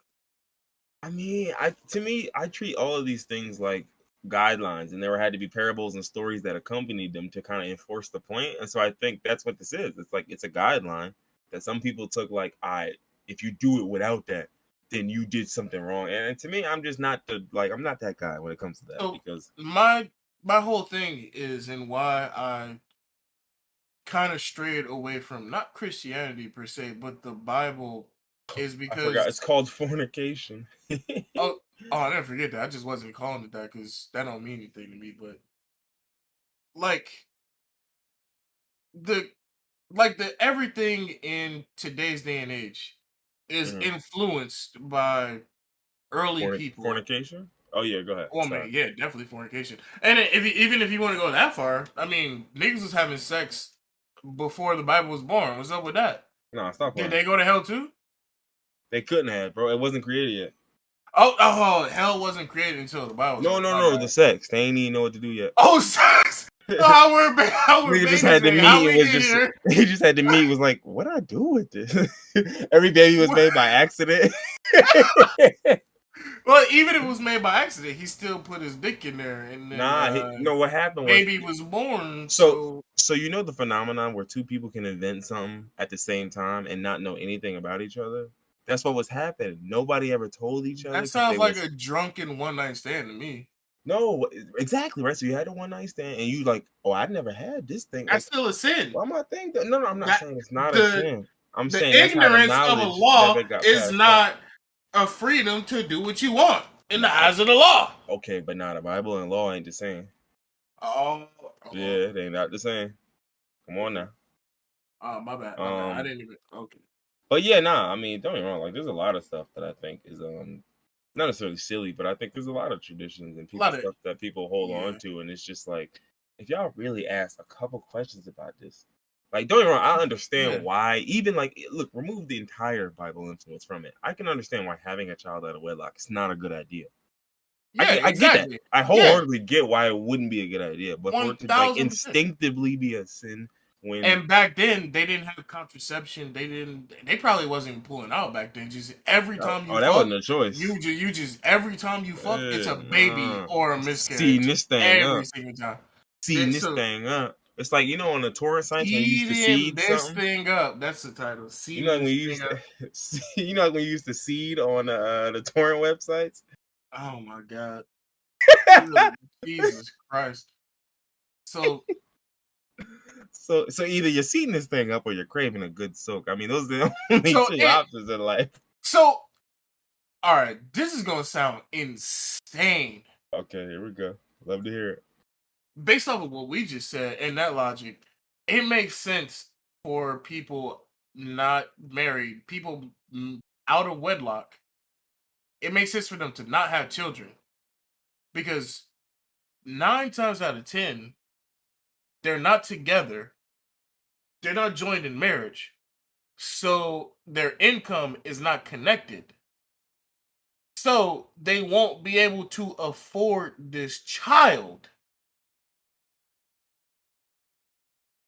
I treat all of these things like guidelines, and there had to be parables and stories that accompanied them to kind of enforce the point. And so I think that's what this is. It's like it's a guideline that some people took like, if you do it without that, then you did something wrong. And to me, I'm just not I'm not that guy when it comes to that So because my whole thing is, and why I kind of strayed away from not Christianity per se, but the Bible, is I forgot because it's called fornication. oh I never forget that. I just wasn't calling it that because that don't mean anything to me. But like the the everything in today's day and age is Mhm. influenced by early people. Fornication? Oh yeah, go ahead. Well, Sorry. man, yeah, definitely fornication. And even if you want to go that far, I mean, niggas was having sex before the Bible was born. What's up with that? No, stop Did lying. they go to hell too? They couldn't have, bro. It wasn't created yet. Oh, hell wasn't created until the Bible was No, written. no, My no. bad. The sex. They ain't even know what to do yet. Oh, sex. How we're Nigga just babies had to made. How meet and we was get just here? he just had to meet was like, what do I do with this? Every baby was made by accident. Well, even if it was made by accident, he still put his dick in there, and then Nah, no, what happened was baby was born. so So so you know the phenomenon where two people can invent something at the same time and not know anything about each other? That's what was happening. Nobody ever told each other that because they sounds like was a drunken one night stand to me. no exactly right. So you had a one night stand and you like, oh, I never had this thing. That's Like, still a sin. why am I thinking that? No, no, I'm not That saying it's not a the sin. I'm the saying that's how the ignorance of a knowledge law never got is passed on. not a freedom to do what you want in the No, eyes of the law. okay, but nah, the Bible and law ain't the same. Oh, Yeah, they not the same. Come on now. my bad, my bad. I Um, didn't even. Okay, but yeah, nah. I mean, don't get me wrong. Like, there's a lot of stuff that I think is not necessarily silly, but I think there's a lot of traditions and a people lot of stuff that people hold on yeah, to, and it's just like, if y'all really ask a couple questions about this, like, don't get me wrong. I yeah, understand why. Even like, look, remove the entire Bible influence from it. I can understand why having a child out of wedlock is not a good idea. yeah, I get that. exactly. I Yeah, wholeheartedly get why it wouldn't be a good idea, but for it to like 1000%. instinctively be a sin when And back then, they didn't have contraception. They didn't. They probably wasn't pulling out back then. Just every time you that fuck, wasn't a choice. you just every time you fuck, it's a baby or a Seeding miscarriage this thing every up. single time. Seeding this So thing up. It's like on the torrent sites when you used to seeding seed this something. thing up. That's the title. You know Seeding like when this you thing used up. to when you used to seed on the torrent websites. Oh my god. Jesus Christ. So So either you're seeding this thing up or you're craving a good soak. I mean, those are the only so two it options in life. so all right. This is gonna sound insane. Okay, here we go. Love to hear it. Based off of what we just said and that logic, it makes sense for people not married, people out of wedlock, it makes sense for them to not have children because 9 times out of 10, they're not together, they're not joined in marriage, so their income is not connected. So they won't be able to afford this child.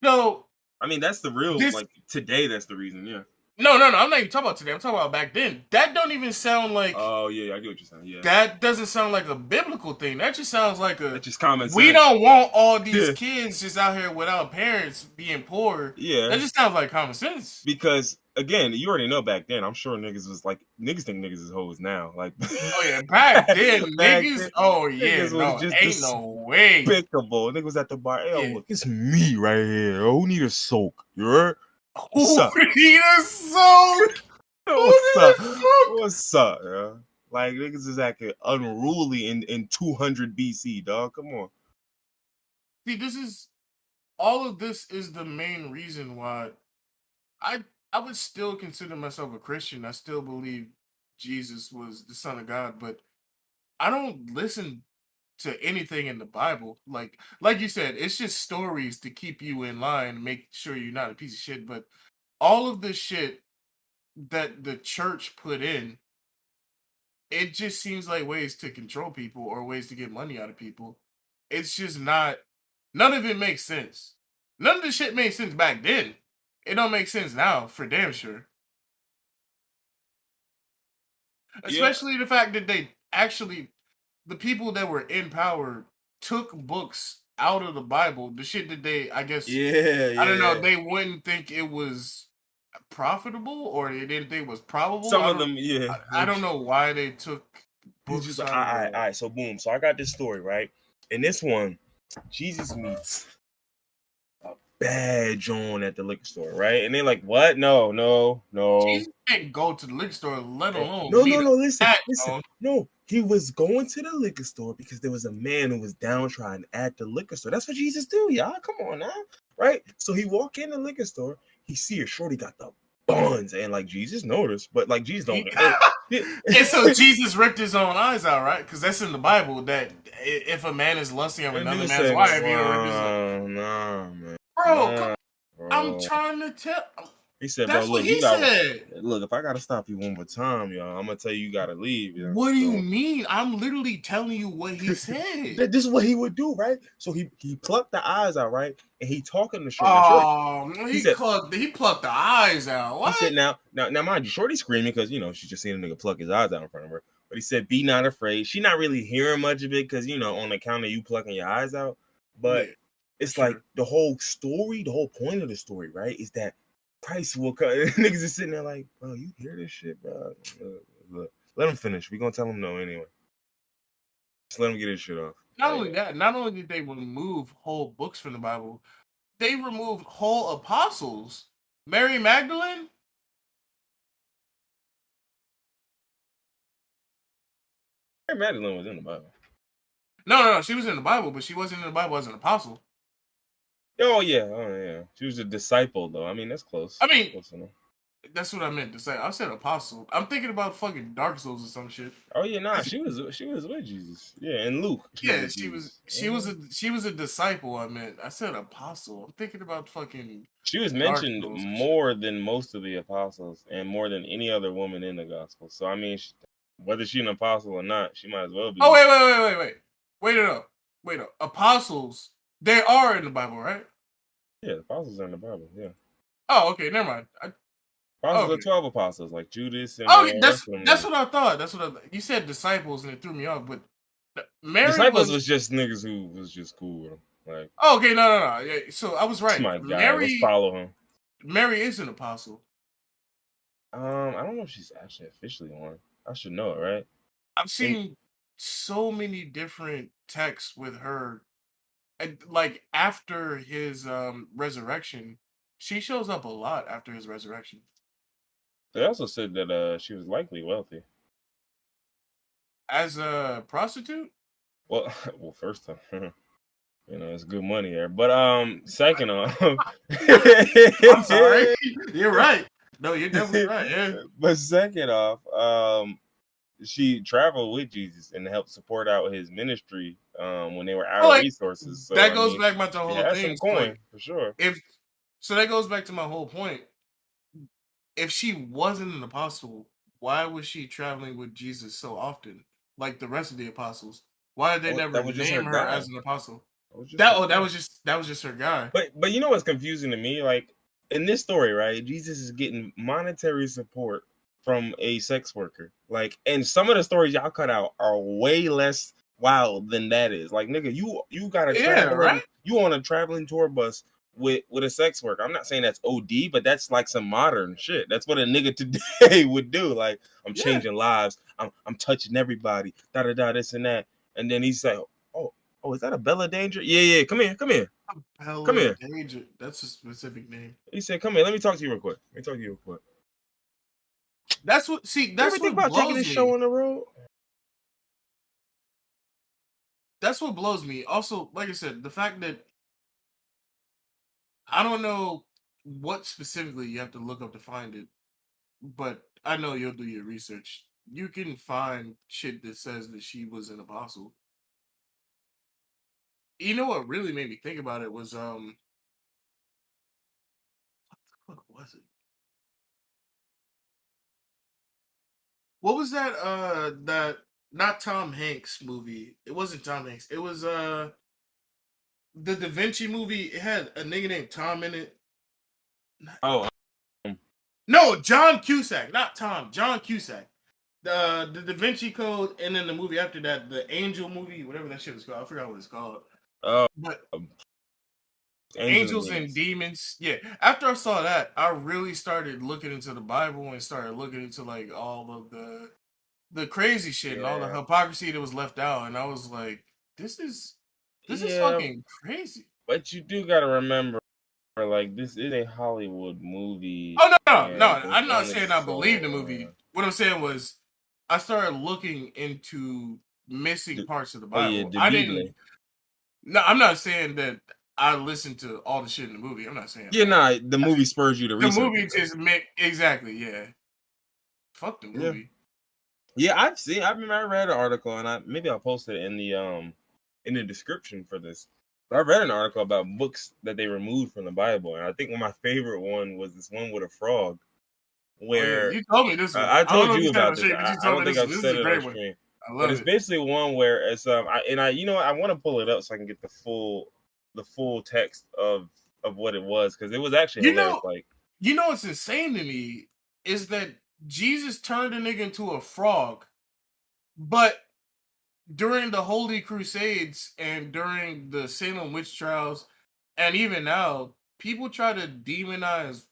So I mean, that's the real, this like, today, that's the reason, yeah. no, I'm not even talking about today. I'm talking about back then. That don't even sound like Oh, yeah, I get what you're saying, yeah. that doesn't sound like a biblical thing. That just sounds like a That's just common we sense. don't want all these Yeah. kids just out here without parents being poor. Yeah. That just sounds like common sense. Because again, you already know back then, I'm sure niggas was like niggas think niggas is hoes now. Like Oh yeah, back then back niggas. then, Oh yeah, niggas was no, just ain't no way. despicable. Niggas was at the bar. Yo, Yeah. look, it's me right here. Oh, who need a soak? You heard? What's Who up? need a soak? What's up? What's up, yo? Like niggas is acting unruly in 200 BC, dog. Come on. See, this is all of this is the main reason why I I would still consider myself a Christian. I still believe Jesus was the Son of God, but I don't listen to anything in the Bible. Like you said, it's just stories to keep you in line, make sure you're not a piece of shit. But all of the shit that the church put in, it just seems like ways to control people or ways to get money out of people. It's just not. None of it makes sense. None of the shit made sense back then. It don't make sense now, for damn sure. Yeah. Especially the fact that they actually, the people that were in power took books out of the Bible. The shit that they, I guess, Yeah, I don't know, yeah. they wouldn't think it was profitable or they didn't think it was probable. Some of them, yeah. I don't know why they took He's just books like, out of all right, so boom. So I got this story, right? In this one, Jesus meets a bad John at the liquor store, right? And they're like, what? No. Jesus can't go to the liquor store, let alone No, meet a listen. cat, No, he was going to the liquor store because there was a man who was downtrodden at the liquor store. That's what Jesus do, y'all. Come on now, right? So he walk in the liquor store, he see a shorty got the buns, and like Jesus noticed, but like Jesus don't. And so Jesus ripped his own eyes out, right? Because that's in the Bible that if a man is lusting of another man's wife, he'll rip his. Nah, man. Bro, I'm trying to tell. He said, That's bro, what look, he said. look, if I gotta stop you one more time, y'all, I'm gonna tell you gotta leave. Yo. What do you mean? I'm literally telling you what he said. This is what he would do, right? So he plucked the eyes out, right? And he talking to Shorty. Oh, he said, he plucked the eyes out. What? He said, now, mind you, Shorty screaming because she just seen a nigga pluck his eyes out in front of her. But he said, be not afraid. She not really hearing much of it because on account of you plucking your eyes out. But it's like the whole story, the whole point of the story, right? Is that Christ will come. Niggas is sitting there like, bro, you hear this shit, bro? Look, let him finish. We gonna tell him no anyway. Just let him get his shit off. Not only that, not only did they remove whole books from the Bible, they removed whole apostles. Mary Magdalene. Mary Magdalene was in the Bible. No, she was in the Bible, but she wasn't in the Bible as an apostle. Oh yeah. She was a disciple, though. I mean, that's close. I mean, close enough. That's what I meant to say. I said apostle. I'm thinking about fucking Dark Souls or some shit. Oh yeah, nah, she was with Jesus. Yeah, and Luke. She was a disciple. I meant. I said apostle. I'm thinking about fucking. She was mentioned more than most of the apostles, and more than any other woman in the gospel. So I mean, whether she's an apostle or not, she might as well be. Oh wait it up. Apostles, they are in the Bible, right? Yeah, the apostles are in the Bible. Yeah. Oh, okay, never mind. Apostles are 12 apostles, like Judas and. That's what I thought. You said disciples, and it threw me off. But Mary disciples was just niggas who was just cool with him. Like. Oh, okay, no. Yeah, so I was right. My guy, let's follow him. Mary is an apostle. I don't know if she's actually officially one. I should know it, right? I've seen so many different texts with her, and like after his resurrection, she shows up a lot after his resurrection. They also said that she was likely wealthy. As a prostitute? Well, first time. You know, it's good money there. But second off, I'm sorry. You're right. No, you're definitely right. Yeah. but second off, she traveled with Jesus and helped support out his ministry when they were out But of like resources. So that I goes mean, back to the she whole has thing. some So coin like for sure. if so that goes back to my whole point. If she wasn't an apostle, why was she traveling with Jesus so often, like the rest of the apostles? Why did they never That was just her name her guy. as an apostle? That was just That her that guy. was just her guy. But you know what's confusing to me? Like in this story, right? Jesus is getting monetary support from a sex worker. Like, and some of the stories y'all cut out are way less wild than that is. Like, nigga, you got a Yeah, right. you on a traveling tour bus with a sex worker. I'm not saying that's OD, but that's like some modern shit. That's what a nigga today would do. Like, I'm Yeah. changing lives. I'm touching everybody. Da da da. This and that. And then he's like, oh, is that a Bella Danger? Yeah. Come here. Come Hella here. danger. That's a specific name. He said, "Come here. Let me talk to you real quick. That's what. See, You ever that's think what about taking blows this show me. on the road?" That's what blows me. Also, like I said, the fact that I don't know what specifically you have to look up to find it, but I know you'll do your research. You can find shit that says that she was an apostle. You know what really made me think about it was what was it? What was that not Tom Hanks movie? It wasn't Tom Hanks. It was the Da Vinci movie. It had a nigga named Tom in it. Oh, No, John Cusack, not Tom. John Cusack. The Da Vinci Code, and then the movie after that, the Angel movie, whatever that shit was called. I forgot what it's called. uh, But Angels and Angels and Demons. Demons. Yeah. After I saw that, I really started looking into the Bible and started looking into like all of the crazy shit and all the Yeah, hypocrisy that was left out. And I was like, this is yeah, fucking crazy. but you do gotta remember, like, this is a Hollywood movie, Oh no. and there's I'm not only saying I believe the so. movie. What I'm saying was I started looking into missing The, parts of the oh yeah, Bible. the I didn't Bible. No, I'm not saying that I listened to all the shit in the movie. I'm not saying Yeah, that. nah, the movie spurs you to The research movie it, though. just meant exactly, yeah. Fuck the Yeah, movie. yeah, I've seen. I remember I read an article, and maybe I'll post it in the description for this. But I read an article about books that they removed from the Bible, and I think one of my favorite one was this one with a frog, Oh yeah, where you told me this one. I I don't told know if you you said it on about this. stream, but you I told don't me think this one. I've This is said a it on great one. stream, I but love it's it. basically one where it's you know, I want to pull it up so I can get the full text of what it was, because it was actually You hilarious. know, Like, what's insane to me is that Jesus turned a nigga into a frog, but during the Holy Crusades and during the Salem witch trials, and even now, people try to demonize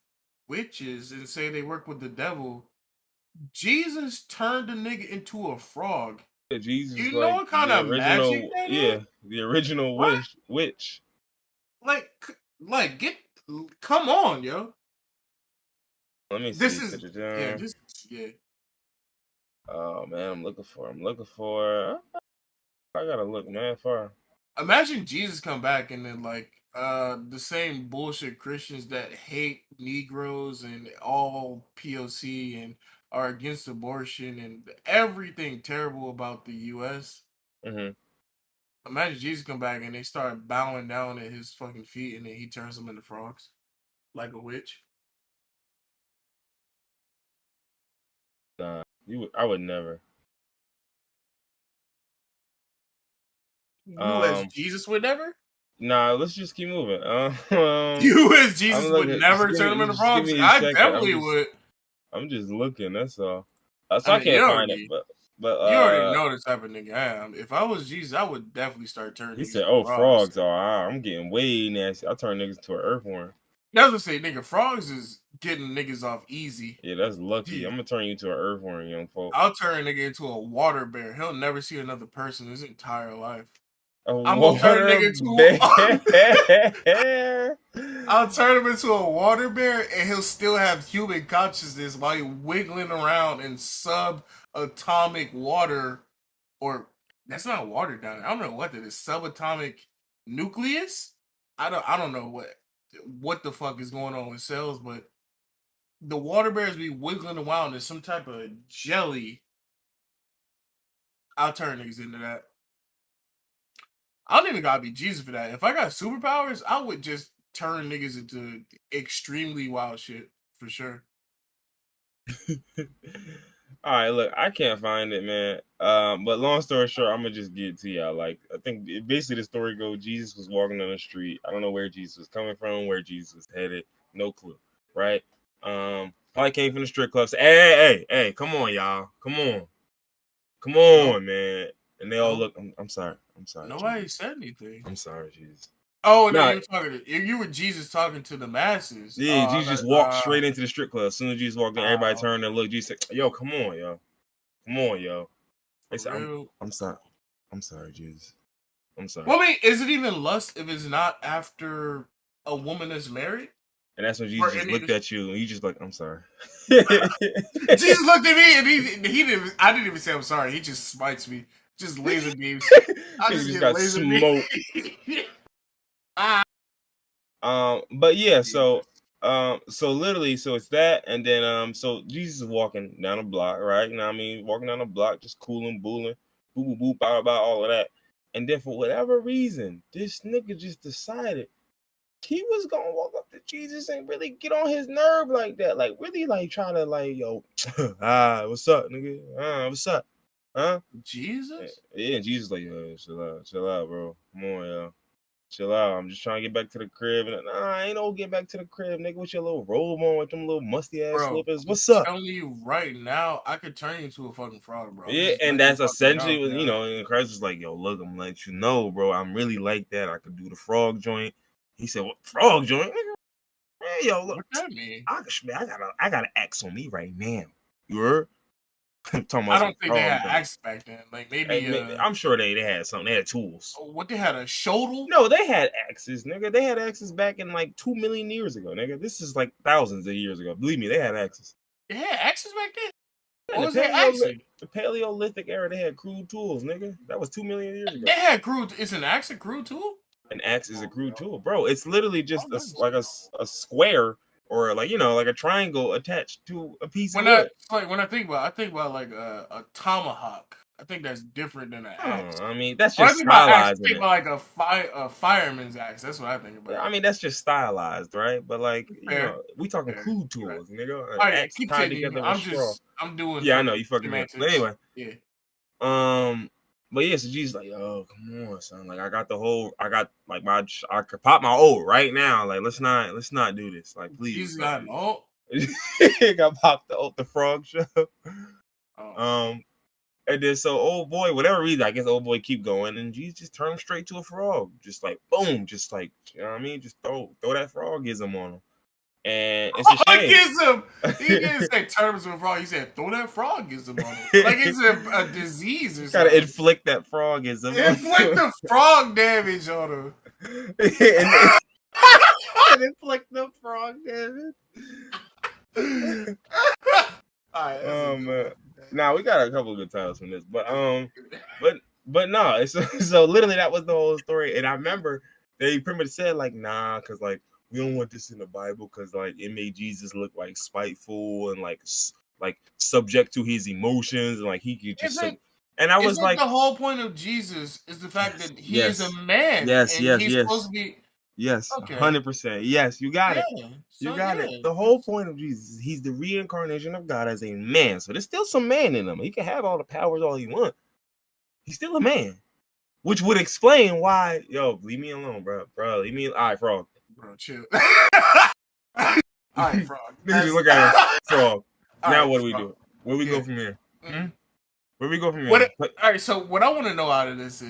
witches and say they work with the devil. Jesus turned a nigga into a frog. Jesus, You know like what kind of magic that is? the original What? witch. Like, get, come on, yo. Let me This see. is, yeah, Ta-da-da. this, yeah. Oh man, I'm looking for. I gotta look, man. Far. Imagine Jesus come back and then like the same bullshit Christians that hate Negroes and all POC and are against abortion and everything terrible about the US. Mm-hmm. Imagine Jesus come back and they start bowing down at his fucking feet and then he turns them into frogs like a witch. Nah, I would never. You as Um, Jesus would never? nah. Let's just keep moving. You as I'm Jesus would looking. never turn them into Just give frogs? me a I second. definitely would. I'm just looking. That's all. So I I mean, you can't find it, already but you already know the type of nigga I am. If I was Jesus, I would definitely start turning he niggas said, into "Oh, frogs. frogs are. I'm getting way nasty. I turn niggas to an earthworm. That's what I say, nigga. Frogs is getting niggas off easy. Yeah, that's lucky. Yeah. I'm gonna turn you to an earthworm, young folk. I'll turn a nigga into a water bear. He'll never see another person his entire life. A I'm gonna turn a water nigga into bear. I'll turn him into a water bear and he'll still have human consciousness while he's wiggling around in subatomic water or that's not water down there. I don't know what that is. Subatomic nucleus. I don't know what the fuck is going on with cells, but the water bears be wiggling around in some type of jelly. I'll turn niggas into that. I don't even gotta be Jesus for that. If I got superpowers, I would just turn niggas into extremely wild shit for sure. All right, look, I can't find it, man. But long story short, I'm gonna just get it to y'all. Like, I think basically the story goes: Jesus was walking on the street. I don't know where Jesus was coming from, where Jesus was headed, no clue, right? Probably came from the strip club. Said, hey, come on, y'all, come on, Nope. man. And they all look. I'm sorry, Nobody Jesus. said anything. I'm sorry, Jesus. Oh no, Nah, you were talking to you were Jesus talking to the masses. yeah, Jesus just walked straight into the strip club. As soon as Jesus walked in, everybody Wow. turned and looked. Jesus said, "Yo, come on, yo." They For said, real. I'm sorry. I'm sorry, Jesus. I'm sorry." Well, I mean, is it even lust if it's not after a woman is married? And that's when Or Jesus just any looked at you and you just like, I'm sorry. Jesus looked at me and he didn't. I didn't even say I'm sorry. He just smites me. Just laser beams. I Nigga just just get got laser beams. smoked. Ah, But yeah, Jesus. so literally, so it's that, and then so Jesus is walking down a block, right? You know what I mean? Walking down a block, just cooling, booling, boo boo boo, bow, all of that. And then for whatever reason, this nigga just decided he was gonna walk up to Jesus and really get on his nerve like that, like really like try to like, yo, what's up, nigga? What's up? Huh? Jesus? Yeah, and Jesus like, yo, chill out, bro. Come on, yo. Chill out. I'm just trying to get back to the crib. And I ain't no get back to the crib, nigga, with your little robe on, with them little musty ass Bro, slippers. I'm What's up? telling you right now, I could turn you into a fucking frog, bro. I'm Yeah, just and letting you that's fucking essentially know, what, yo. and Christ was like, yo, look, I'm letting you know, bro. I'm really like that. I could do the frog joint. He said, what frog joint? Nigga? Hey, yo, look, What that mean? I got an axe on me right now. You heard? Talking I about some don't think they frog had joint. axes back then. Like Hey, maybe I'm sure they had something. They had tools. what they had, a shovel? No, they had axes, nigga. They had axes back in like 2 million years ago, nigga. This is like thousands of years ago. Believe me, they had axes. They had axes back then? In What was their axing? The Paleolithic era, they had crude tools, nigga. That was 2 million years They ago. had crude. Is an axe a crude tool? An axe is a crude tool, bro. It's literally Oh, just nice. a square or like like a triangle attached to a piece of When I wood. like when I think about like a tomahawk. I think that's different than an axe. I mean, that's When I just think about axe, I stylizing think it. about like a fireman's axe. That's what I think Yeah, about. I mean, that's just stylized, right? But like, Fair, we talking fair. crude You're right. tools, nigga. An Oh yeah, axe tied continue. together with straw. I'm doing Yeah, I know fucking you fucking me up. But semantics. anyway, Yeah. but yeah, so Jesus like, oh, come on, son. Like, I got like I could pop my O right now. Like, let's not do this. Like, please, let's Jesus not got do an ult. this. Got popped the frog show. Oh. And then so old boy, whatever reason, I guess old boy keep going, and Jesus just turned him straight to a frog, just like boom, just like you know what I mean, just throw that frogism on him, and it's a I shame. gives him. He didn't say terms of frog. He said throw that frog gives him on him. Like it's a disease or Gotta something. inflict that frogism. Inflict the frog damage on him. and inflict the frog damage. Alright, that's a good one. Now we got a couple of good titles from this, but no, it's so literally that was the whole story. And I remember they pretty much said like, nah, because like we don't want this in the Bible because like it made Jesus look like spiteful and like subject to his emotions and like he could just and I was Isn't like, the whole point of Jesus is the fact yes, that he is a yes, man yes, and yes, he's supposed yes. to be Yes, okay? 100%. Yes, you got Yeah. it. You So got yeah, it. The whole point of Jesus is he's the reincarnation of God as a man. So there's still some man in him. He can have all the powers all he wants. He's still a man. Which would explain why, yo, leave me alone, bro. Bro, leave me. All right, frog. bro, chill. All right, frog. Nigga just look at him. Frog. All Now right, what do we frog. do? Where we Yeah. go from here? Where we go from What? here? All right. So what I want to know out of this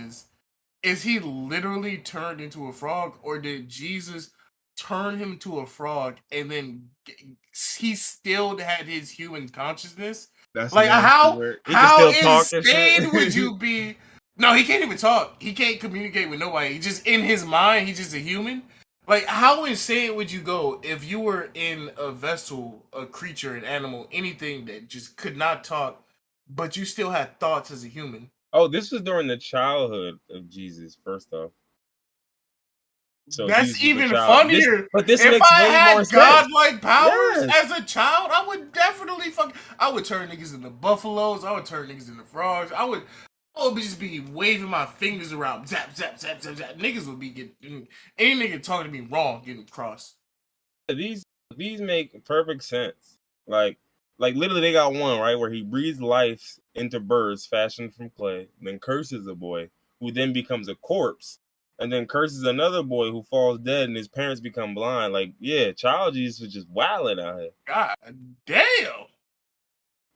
is he literally turned into a frog, or did Jesus turn him to a frog and then he still had his human consciousness? That's Like nasty work. He can how still talk and insane would shit. you be? No, he can't even talk. He can't communicate with nobody. He just in his mind, he's just a human. Like how insane would you go if you were in a vessel, a creature, an animal, anything that just could not talk, but you still had thoughts as a human? Oh, this was during the childhood of Jesus, first off. So That's he's just a even child. funnier. But this If makes I way more had sense. godlike powers Yes. as a child, I would definitely I would turn niggas into buffaloes. I would turn niggas into frogs. I would just be waving my fingers around. Zap, zap, zap, zap, zap. Niggas would be getting any nigga talking to me wrong getting crossed. These make perfect sense. Like literally they got one, right, where he breathes life into birds fashioned from clay, then curses a boy who then becomes a corpse, and then curses another boy who falls dead and his parents become blind. Like, yeah, child Jesus was just wilding out here. God damn.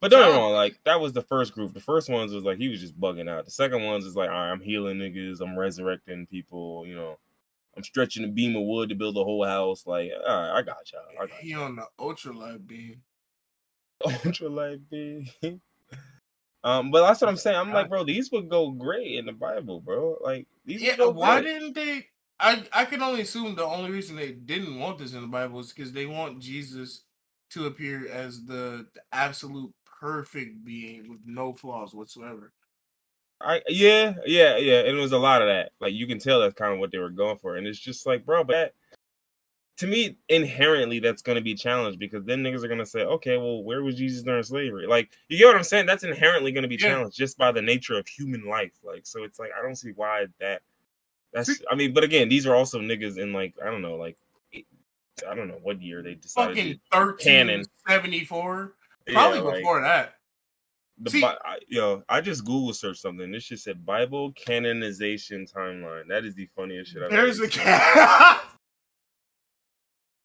But don't get me wrong, like that was the first group. The first ones was like he was just bugging out. The second ones is like, all right, I'm healing niggas, I'm resurrecting people, I'm stretching a beam of wood to build a whole house. Like, all right, I got y'all. He on the ultralight beam. Ultralight beam. But that's what I'm saying. I'm like, bro, these would go great in the Bible, bro. Like, these would go why great. didn't they? I can only assume the only reason they didn't want this in the Bible is because they want Jesus to appear as the absolute perfect being with no flaws whatsoever. Yeah. And it was a lot of that. Like, you can tell that's kind of what they were going for. And it's just like, bro, but that, to me, inherently, that's going to be challenged because then niggas are going to say, okay, well, where was Jesus during slavery? Like, you get what I'm saying? That's inherently going to be challenged just by the nature of human life. Like, so it's like, I don't see why that's, I mean, but again, these are also niggas in like, I don't know, like, I don't know what year they decided fucking to 1374. Probably before that. I just Google searched something. This shit said Bible canonization timeline. That is the funniest shit I've ever seen.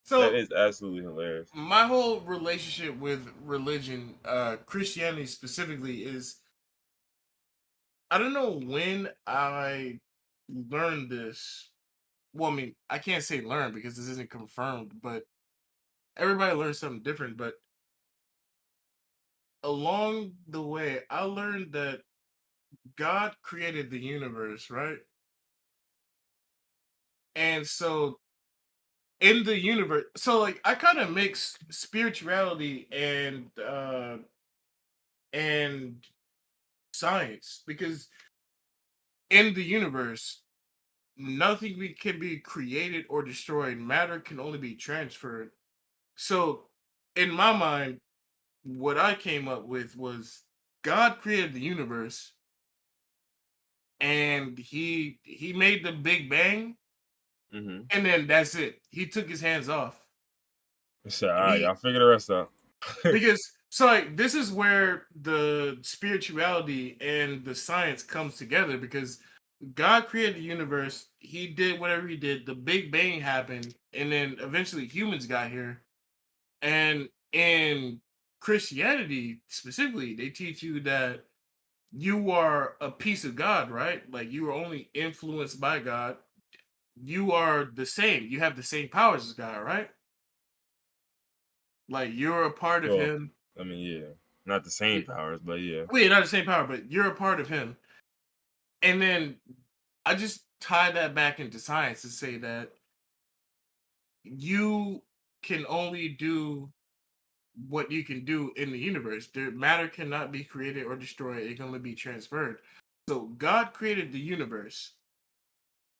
So that is absolutely hilarious. My whole relationship with religion, Christianity specifically, is I don't know when I learned this. Well, I mean, I can't say learn because this isn't confirmed, but everybody learns something different. But along the way, I learned that God created the universe, right? And so in the universe, so like I kind of mix spirituality and science because in the universe, nothing can be created or destroyed. Matter can only be transferred. So in my mind, what I came up with was God created the universe and he made the Big Bang, and then that's it. He took his hands off. So y'all figure the rest out. Because so like this is where the spirituality and the science comes together because God created the universe, he did whatever he did, the Big Bang happened, and then eventually humans got here. And in Christianity specifically, they teach you that you are a piece of God, right? Like you are only influenced by God. You are the same. You have the same powers as God, right? Like you're a part of him. I mean, yeah. Not the same powers, but yeah. Well, not the same power, but you're a part of him. And then I just tie that back into science to say that you can only do what you can do in the universe. The matter cannot be created or destroyed. It can only be transferred. So God created the universe.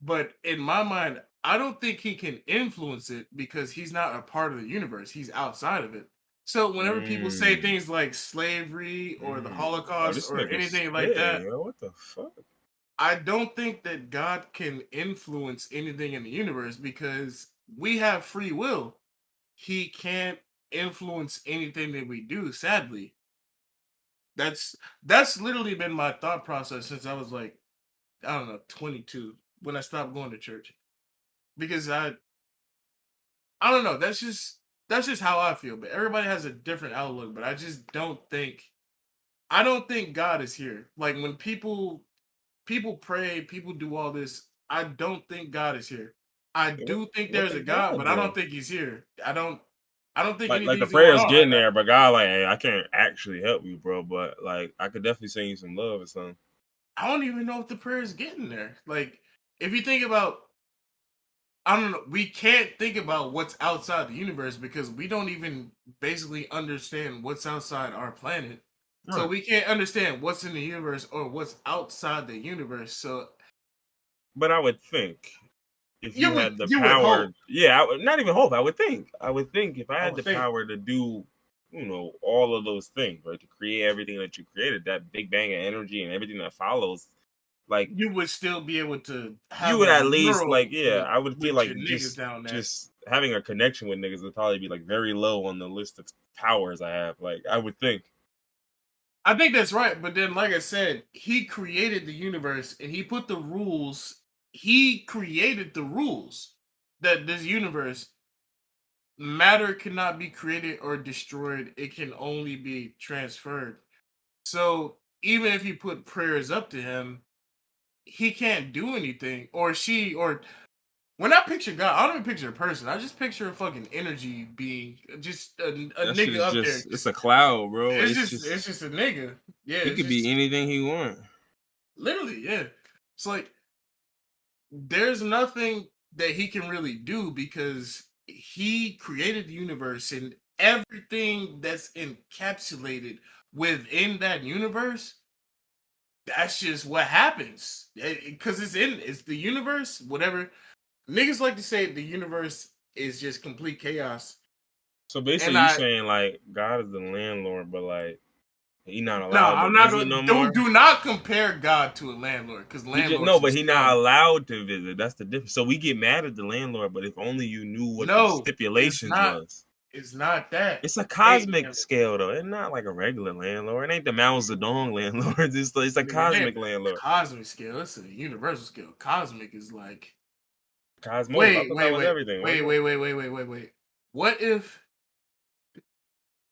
But in my mind, I don't think he can influence it because he's not a part of the universe. He's outside of it. So whenever people say things like slavery or the Holocaust or anything like that, what the fuck? I don't think that God can influence anything in the universe because we have free will. He can't influence anything that we do, sadly. That's literally been my thought process since I was like, I don't know, 22 when I stopped going to church. Because I don't know, that's just how I feel, but everybody has a different outlook, but I just don't think God is here. Like when people pray, people do all this, I don't think God is here. I do think there's a God, but I don't think he's here. I don't think like the anything's prayer's going on getting there, but God, like, hey, I can't actually help you, bro. But like, I could definitely send you some love or something. I don't even know if the prayer is getting there. Like, if you think about, I don't know, we can't think about what's outside the universe because we don't even basically understand what's outside our planet. Right. So we can't understand what's in the universe or what's outside the universe. So, but I would think if you had the would power, hope. yeah, I would not even hope. I would think if I I had would the think. power to do, all of those things, right, to create everything that you created, that big bang of energy and everything that follows, like You would still be able to you have would a at least mural like, yeah, I would feel with like your niggas just down there. just having a connection with niggas would probably be like very low on the list of powers I have. Like I would think. I think that's right, but then, like I said, he created the universe and he put the rules. He created the rules that this universe matter cannot be created or destroyed. It can only be transferred. So even if you put prayers up to him, he can't do anything, or she, or when I picture God, I don't even picture a person. I just picture a fucking energy being, just a That shit nigga is up there. just it's a cloud, bro. It's just a nigga. Yeah, He it's could be just anything he want. literally, yeah. It's like there's nothing that he can really do because he created the universe and everything that's encapsulated within that universe. That's just what happens because it's the universe. Whatever niggas like to say, the universe is just complete chaos. So And basically, you I saying like God is the landlord, but like he not no, allowed to I'm not visit gonna no more. do not compare God to a landlord because He just landlords no, are but he not scum. allowed to visit. That's the difference. So we get mad at the landlord, but if only you knew what the No, it's stipulations not. was. It's not that. It's a Hey, cosmic scale though. It's not like a regular landlord. It ain't the Mao Zedong landlord. It's a nigga, it ain't cosmic landlord. cosmic scale. It's a universal scale. Cosmic is like Cosmos. I thought that was everything, wasn't it? wait. What if?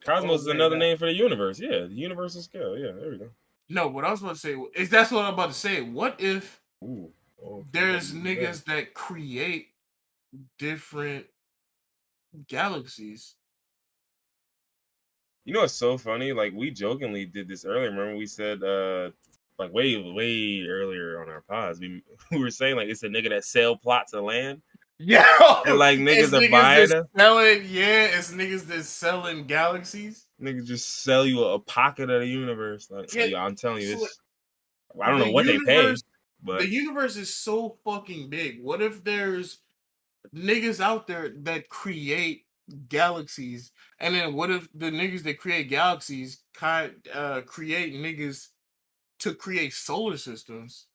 Oh Cosmos is wait, another name for the universe. Yeah, the universal scale. Yeah, there we go. no. What I was about to say is that's what I'm about to say. What if Ooh, oh, we got there's even better. niggas that create different galaxies? You know what's so funny? Like we jokingly did this earlier. Remember we said like way earlier on our pods, we were saying like it's a nigga that sell plots of land. Yo, And like it's niggas are niggas buying that them. selling. Yeah, it's niggas that selling galaxies. Niggas just sell you a pocket of the universe. Like, Yeah, yeah, I'm telling you so this. I don't the know what they universe, pay, but the universe is so fucking big. What if there's niggas out there that create galaxies, and then what if the niggas that create galaxies create niggas to create solar systems?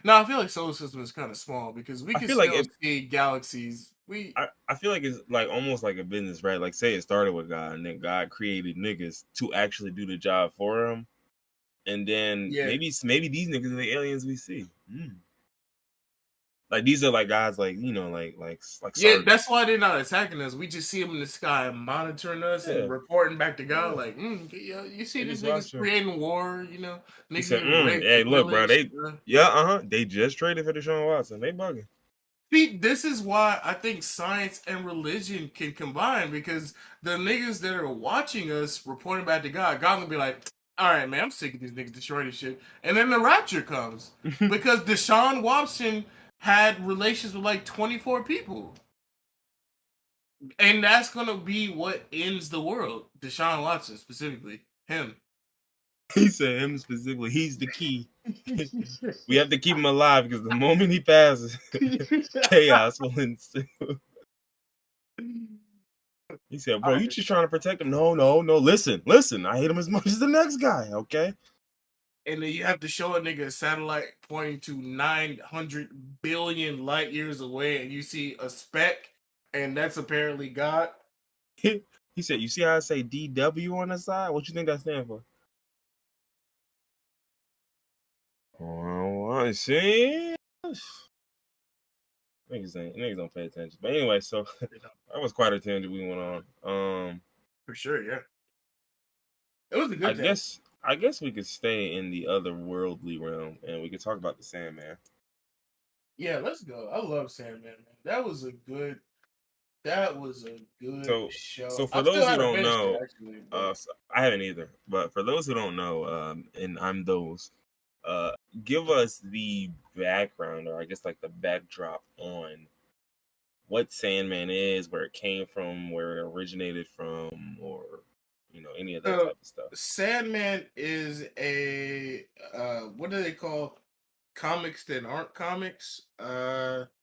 Now I feel like solar system is kind of small because we I can feel like still if see galaxies. I feel like it's like almost like a business, right? Like say it started with God and then God created niggas to actually do the job for him. And then Yeah. maybe these niggas are the aliens we see. Like these are like guys like like Yeah, Sarge. that's why they're not attacking us. We just see them in the sky monitoring us Yeah, and reporting back to God, yeah. like, you see They these just niggas watch him. creating war, He niggas said, getting raped hey, and look, bro, pillaged. they just traded for Deshaun Watson. They bugging. See, this is why I think science and religion can combine because the niggas that are watching us reporting back to God, God gonna be like, all right, man, I'm sick of these niggas destroying this shit. And then the rapture comes because Deshaun Watson had relations with like 24 people. And that's gonna be what ends the world. Deshaun Watson specifically, him. He said him specifically. He's the key. We have to keep him alive because the moment he passes, chaos will ensue. He said, "Bro, you Alright. just trying to protect him? No. Listen. I hate him as much as the next guy. Okay." And then you have to show a nigga a satellite pointing to 900 billion light years away, and you see a speck, and that's apparently God. He said, "You see how I say DW on the side? What you think that stands for?" Oh, I see. Niggas don't pay attention. But anyway, so that was quite a tangent we went on. For sure, yeah. It was a I good thing. guess we could stay in the otherworldly realm and we could talk about the Sandman. Yeah, let's go. I love Sandman, man. That was a good So show. for I still those who haven't don't finished it know, actually, but I haven't either. But for those who don't know, and I'm those, uh, give us the background, or I guess like the backdrop on what Sandman is, where it came from, where it originated from, or any of that so type of stuff. Sandman is a what do they call comics that aren't comics.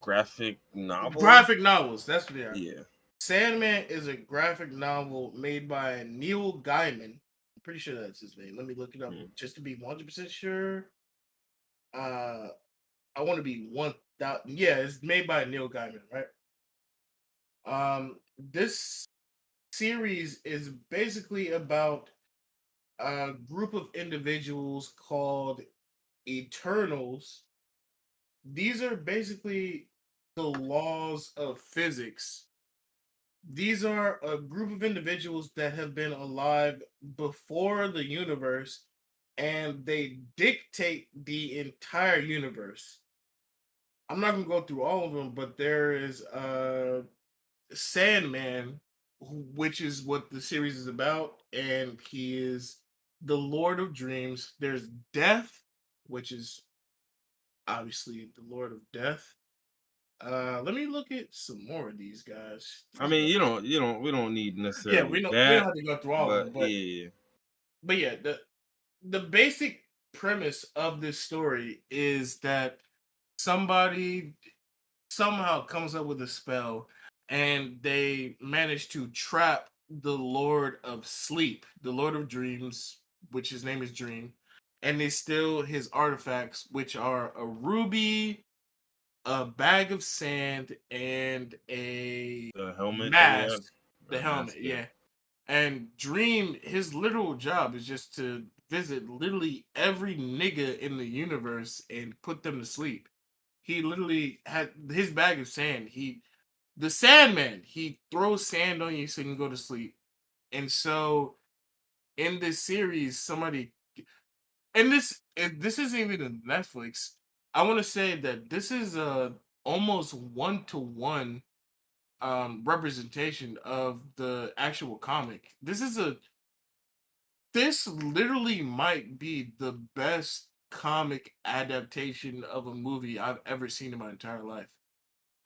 Graphic novel. Graphic novels. That's what they are. Yeah. Sandman is a graphic novel made by Neil Gaiman. I'm pretty sure that's his name. Let me look it up just to be 100% sure. I want to be 1,000. Yeah, it's made by Neil Gaiman, right? This series is basically about a group of individuals called Eternals. These are basically the laws of physics. These are a group of individuals that have been alive before the universe, and they dictate the entire universe. I'm not gonna go through all of them, but there is Sandman, which is what the series is about, and he is the Lord of Dreams. There's Death, which is obviously the Lord of Death. Let me look at some more of these guys. I mean, we don't need Yeah, necessarily we don't that, have to go through all of them, but yeah. but yeah, the basic premise of this story is that somebody somehow comes up with a spell and they manage to trap the Lord of Sleep, the Lord of Dreams, which his name is Dream, and they steal his artifacts, which are a ruby, a bag of sand, and a The helmet that he had. mask. The helmet, Mask, yeah. yeah. And Dream, his literal job is just to visit literally every nigga in the universe and put them to sleep. He literally had his bag of sand. The Sandman, he throws sand on you so you can go to sleep. And so in this series, somebody, and this isn't even in Netflix. I want to say that this is a almost 1-to-1 representation of the actual comic. This literally might be the best comic adaptation of a movie I've ever seen in my entire life.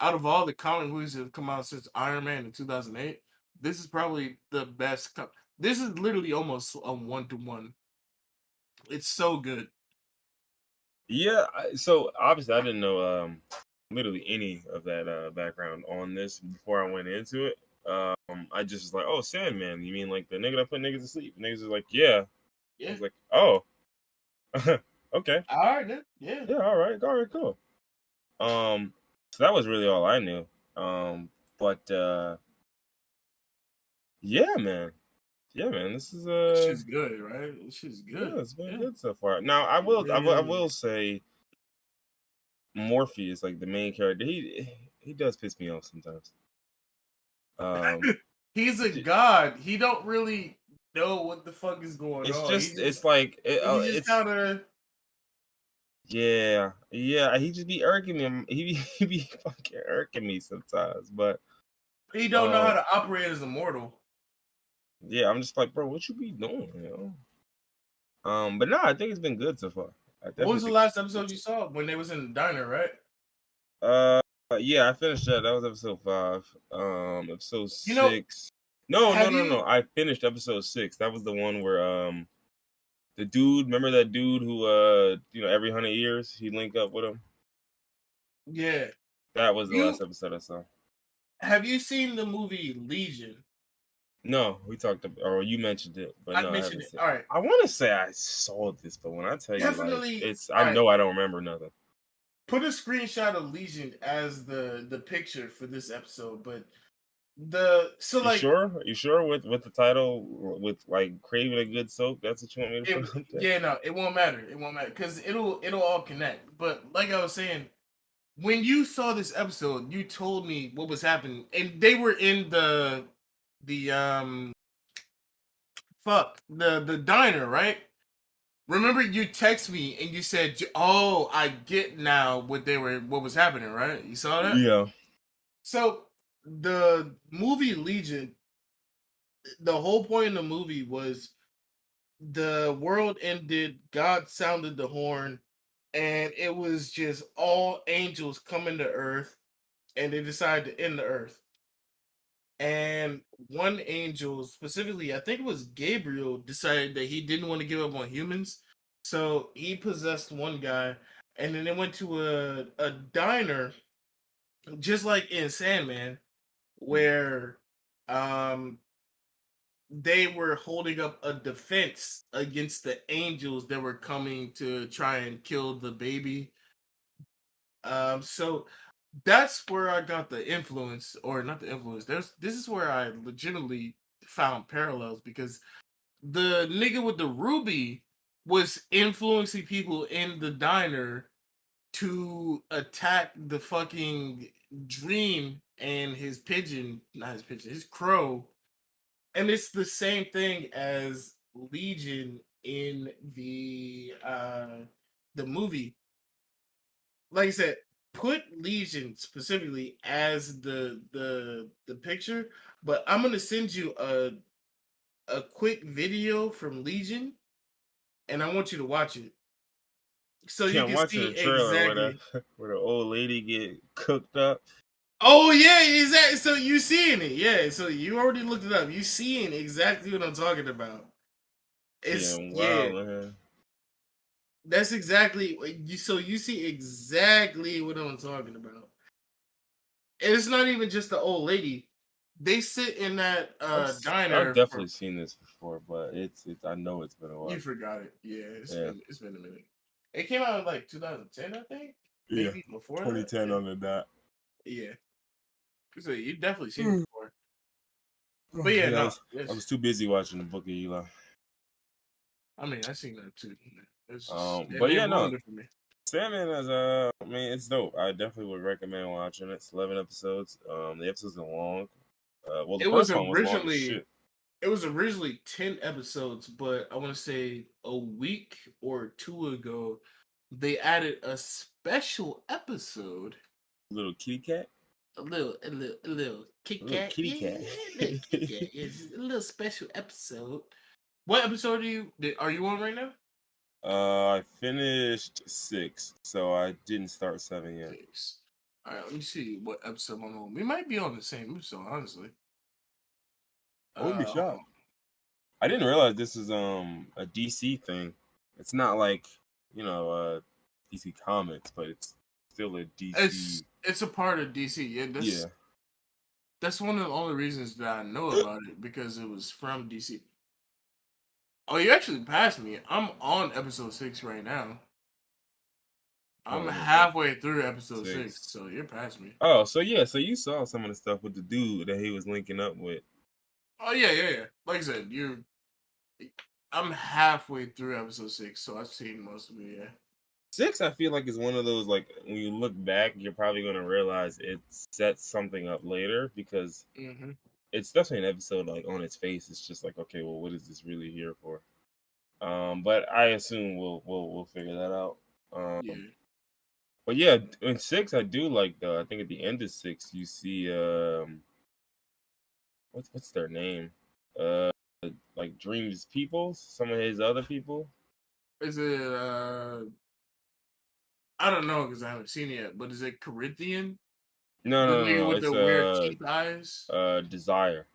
Out of all the comic movies that have come out since Iron Man in 2008, this is probably the best. This is literally almost a 1-to-1. It's so good. Yeah, so obviously I didn't know literally any of that background on this before I went into it. I just was like, oh, Sandman, you mean like the nigga that put niggas to sleep? Niggas was like, yeah. I Yeah. was like, oh, okay, All right, then. Yeah. yeah, all right, cool. So that was really all I knew. But yeah, man, this is She's good, right? She's yeah, good. it's been Yeah. good so far. Now I Really. will say Morpheus, like the main character, he does piss me off sometimes. Um, He's a god. He don't really know what the fuck is going it's on. just it's like He just it's kind of yeah. He just be irking me. He be fucking irking me sometimes. But he don't know how to operate as a mortal. yeah, I'm just like, bro, what you be doing? But no, I think it's been good so far. I What definitely was the think last it's been episode good you so saw when they was in the diner, right? far. Yeah, I finished that. That was episode 5. Episode You know, 6. No, have you? I finished episode 6. That was the one where the dude, remember that dude who every 100 years he link up with him? Yeah. That was the last You episode I saw. have you seen the movie Legion? No, we talked about, or you mentioned it, but I no, I mentioned haven't it. seen. All right. I want to say I saw this, but when I tell you, like, Definitely. I All right. know I don't remember nothing. Put a screenshot of Legion as the picture for this episode, but the so You like sure? You sure with the title with like craving a good soap? That's what you want me to it, put up there? yeah, no, it won't matter. It won't matter because it'll all connect. But like I was saying, when you saw this episode, you told me what was happening, and they were in the the diner, right? Remember, you text me and you said, "Oh, I get now what was happening." Right? You saw that? Yeah. So the movie Legion, the whole point of the movie was the world ended, God sounded the horn, and it was just all angels coming to Earth, and they decided to end the Earth. And one angel, specifically, I think it was Gabriel, decided that he didn't want to give up on humans. So he possessed one guy, and then they went to a diner, just like in Sandman, where um they were holding up a defense against the angels that were coming to try and kill the baby. So that's where I got the influence, or not the influence. This is where I legitimately found parallels because the nigga with the ruby was influencing people in the diner to attack the fucking dream and his pigeon, not his pigeon, his crow. And it's the same thing as Legion in the movie. Like I said, put Legion specifically as the picture, but I'm gonna send you a quick video from Legion, and I want you to watch it so you Yeah, I'm can watching see the trailer where exactly. where the old lady get cooked up. Oh yeah, exactly. So you seeing it? Yeah. So you already looked it up. You seeing exactly what I'm talking about? Yeah, It's yeah. wow, man. That's exactly you. So you see exactly what I'm talking about. And it's not even just the old lady. They sit in that I've diner definitely for. seen this before, but it's I know it's been a You while. forgot it. Yeah, Yeah, it's been a minute. It came out in like 2010, I think. yeah, Maybe before that. 2010 Yeah. on the dot. Yeah. So you definitely seen it before. But yeah, Yeah, no. I was too busy watching the Book of Eli. I mean, I seen that too. It's just and But they yeah, no, ruined it for me. Sandman is I mean, it's dope. I definitely would recommend watching it. It's 11 episodes. The episodes are long. Well, the It was first one was long as originally shit. it was originally 10 episodes, but I want to say a week or two ago they added a special episode. Little kitty cat. A little A Kit little Kat, kitty yeah, cat. a little Kit Kat, yeah, just a little special episode. What episode are you on right now? I finished 6, so I didn't start 7 yet. 6. All right, let me see what episode I'm on. We might be on the same episode, honestly. I wouldn't be Hold shocked. on. I didn't realize this is a DC thing. It's not like DC Comics, but it's still a DC. It's a part of DC. Yeah, Yeah. that's one of the only reasons that I know about it because it was from DC. Oh, you actually passed me. I'm on episode 6 right now. What I'm was it, like halfway through episode 6, 6? so you're past me. Oh, so yeah, so you saw some of the stuff with the dude that he was linking up with. Oh yeah, yeah, yeah. Like I said, you're. I'm halfway through episode 6, so I've seen most of it. Yeah. 6, I feel like is one of those like when you look back, you're probably gonna realize it sets something up later because Mm-hmm. it's definitely an episode like on its face. It's just like, okay, well, what is this really here for? But I assume we'll figure that out. Um, Yeah. but yeah, in 6, I do like though. I think at the end of 6, you see what's their name? Uh, like Dreams people, some of his other people. Is it? I don't know because I haven't seen it yet. But is it Corinthian? No, The no, no, nigga no. with It's the weird teeth eyes. Desire.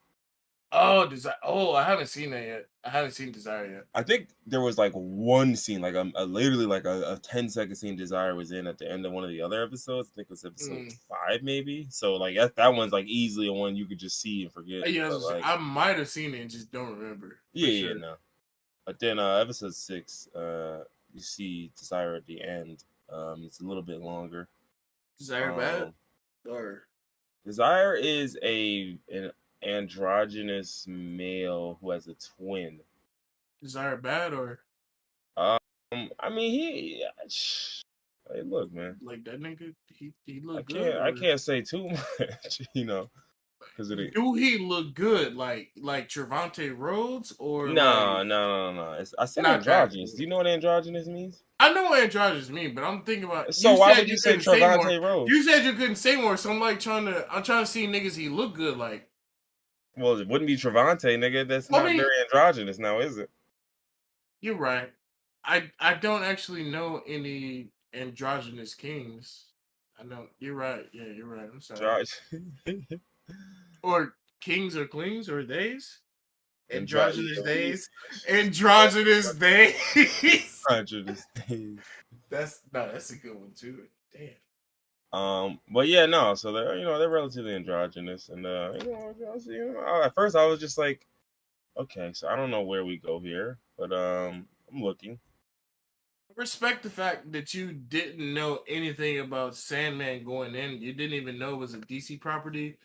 Oh, Desire. Oh, I haven't seen that yet. I haven't seen Desire yet. I think there was like one scene, like a literally like a 10-second scene Desire was in at the end of one of the other episodes. I think it was episode Mm. 5, maybe. So like that one's like easily a one you could just see and forget. Yeah, But like, I might have seen it and just don't remember for yeah, yeah, sure. no. But then episode 6, you see Desire at the end. It's a little bit longer. Desire bad Um, or Desire is an androgynous male who has a twin. Desire bad or Um, I mean, hey, look, man. like that nigga? He look good I or can't say too much, because of the. do he look good like Trevante Rhodes or like No, no, no, no. I said not that? androgynous. Do you know what androgynous means? I know what androgynous mean, but I'm thinking about So you why said would you you say couldn't say more. Trevante You Rhodes? said you couldn't say more, so I'm trying to see niggas he look good like. Well, it wouldn't be Trevante, nigga. That's I not mean, very androgynous now, is it? you're right. I don't actually know any androgynous kings. I know you're right. Yeah, you're right. I'm sorry. Androgynous. Or kings or queens or theys. Androgynous days. Androgynous days. Androgynous days. That's a good one too. Damn. But yeah, no. So they're relatively androgynous, and at first I was just like, okay, so I don't know where we go here, but I'm looking. Respect the fact that you didn't know anything about Sandman going in. You didn't even know it was a DC property.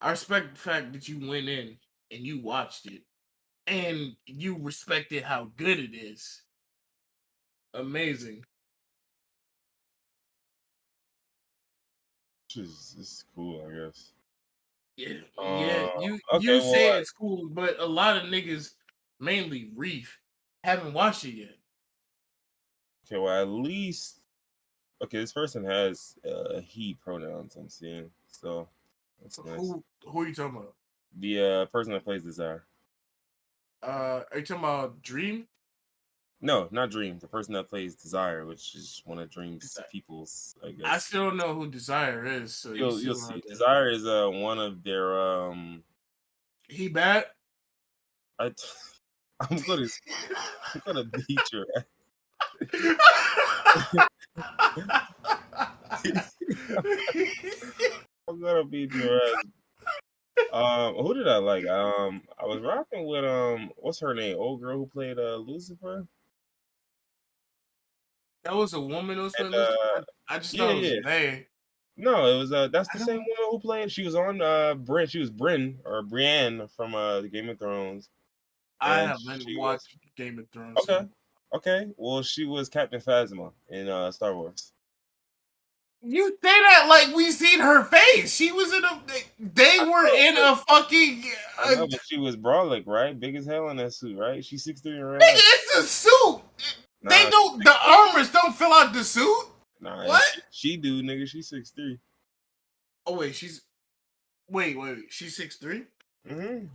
I respect the fact that you went in and you watched it and you respected how good it is. Amazing. It's cool, I guess. Yeah. Okay, You well, say it's cool, but a lot of niggas, mainly Reef, haven't watched it yet. at least this person has he pronouns I'm seeing, so that's nice. Who are you talking about? The person that plays Desire. Are you talking about Dream? No, not Dream. The person that plays Desire, which is one of Dream's people's, I I guess. still don't know who Desire is, so you You'll still see. have to. Desire is one of their He bad? I I'm gonna beat your ass. I'm gonna beat your ass. Who did I like? I was rocking with what's her name? Old girl who played Lucifer. That was a woman who was And playing Lucifer. I just yeah, thought it was yeah. they. No, it was that's I the same don't. woman who played. She was on Bryn. She was Bryn or Brienne from Game of Thrones, I and haven't she was watched Game of Thrones, okay. so Okay, well, she was Captain Phasma in Star Wars. you say that like we seen her face. She was in a. They I were know, in a fucking. I know, but she was brolic, right? Big as hell in that suit, right? She's 6'3" in real Nigga, life. it's a suit. They Nah, don't. The armors don't fill out the suit. nah, What? she do, nigga. She's 6'3". Oh wait, she's. Wait. She's 6'3". Mm-hmm.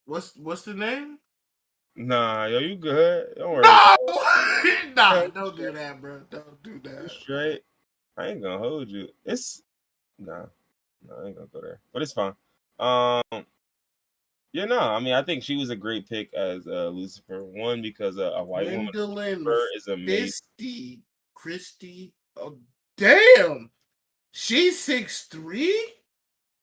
What's the name? Nah, yo, you good? Don't worry. No, nah, You don't do that, bro. Don't do You that. straight? I ain't gonna hold you. It's nah, I ain't gonna go there. But it's fine. Um, yeah, no, I mean, I think she was a great pick as Lucifer. One because a white woman as Gwendolyn Lucifer is amazing. Christie. Oh, damn. She's 6'3".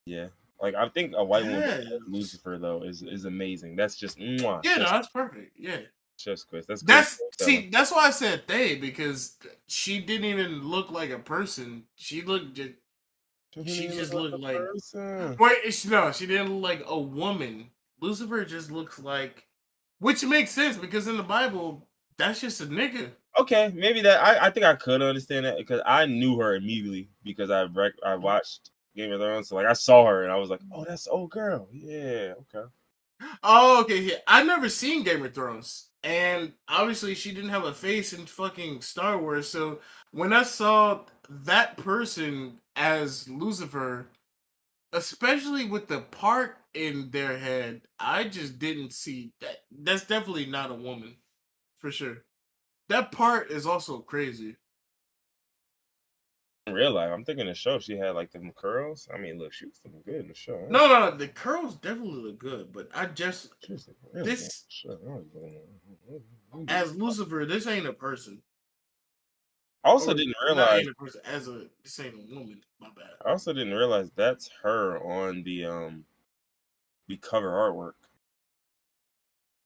Yeah, like I think a white woman Yes. as Lucifer though is amazing. That's just mwah, Yeah, no, that's perfect. Yeah. chef's kiss. That's great. That's why I said they, because she didn't even look like a person. She just looked like person. no, she didn't look like a woman. Lucifer just looks like, which makes sense because in the Bible, that's just a nigga. Okay, maybe that I think I could understand that because I knew her immediately because I watched Game of Thrones, so like I saw her and I was like, oh, that's the old girl. Yeah, okay. Oh, okay. Yeah. I've never seen Game of Thrones. And obviously she didn't have a face in fucking Star Wars. So when I saw that person as Lucifer, especially with the part in their head, I just didn't see that. That's definitely not a woman. For sure. That part is also crazy. In real life, I'm thinking the show she had like them curls. I mean, look, she was looking good in the show. No, the curls definitely look good, but I just She was looking really this good in the show. as Lucifer, this ain't a person. I also Or didn't not realize. ain't a person, as a this ain't a woman. My bad. I also didn't realize that's her on the cover artwork.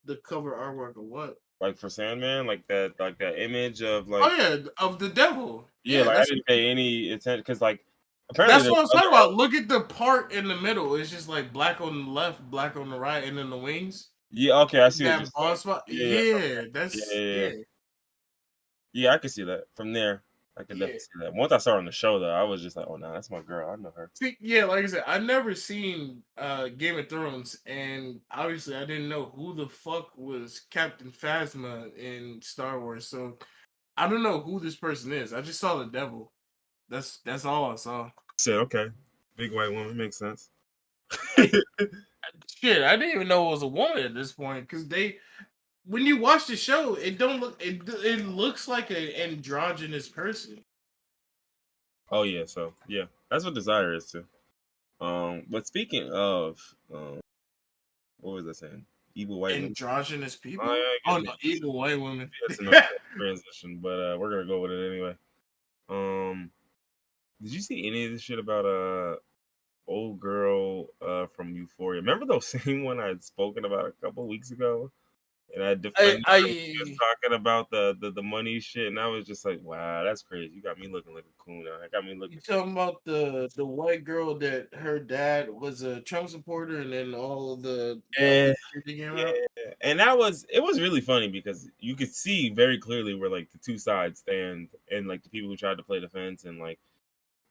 The cover artwork of what? Like for Sandman, like that image of like Oh yeah, of the devil. yeah, Yeah, like I didn't pay any attention because like apparently that's there's what I was other talking art. about. Look at the part in the middle. It's just like black on the left, black on the right, and then the wings. Yeah, okay, I see what you're That bald saying. spot. Yeah, from Yeah, there. that's Yeah. Yeah, I can see that from there. I can yeah. definitely see that. Once I saw her on the show though, I was just like, oh no, that's my girl. I know her. See, yeah, like I said, I never seen Game of Thrones, and obviously I didn't know who the fuck was Captain Phasma in Star Wars, so I don't know who this person is. I just saw the devil. That's all I saw. Said okay, big white woman makes sense. Shit, I didn't even know it was a woman at this point because when you watch the show, it don't look it looks like an androgynous person. Oh yeah, so yeah, that's what Desire is too. But speaking of, what was I saying? evil white women. Androgynous people? Oh, yeah, I Oh guess no, evil white women. it's enough transition, but we're gonna go with it anyway. Did you see any of this shit about old girl from Euphoria? Remember those same one I had spoken about a couple weeks ago? And I defended her when she was I talking about the money shit, and I was just like, wow, that's crazy. You got me looking like a coon now. I got me You looking. talking about the white girl that her dad was a Trump supporter, and then all the Yeah, shit that came out? yeah. And it was really funny because you could see very clearly where like the two sides stand, and like the people who tried to play defense, and like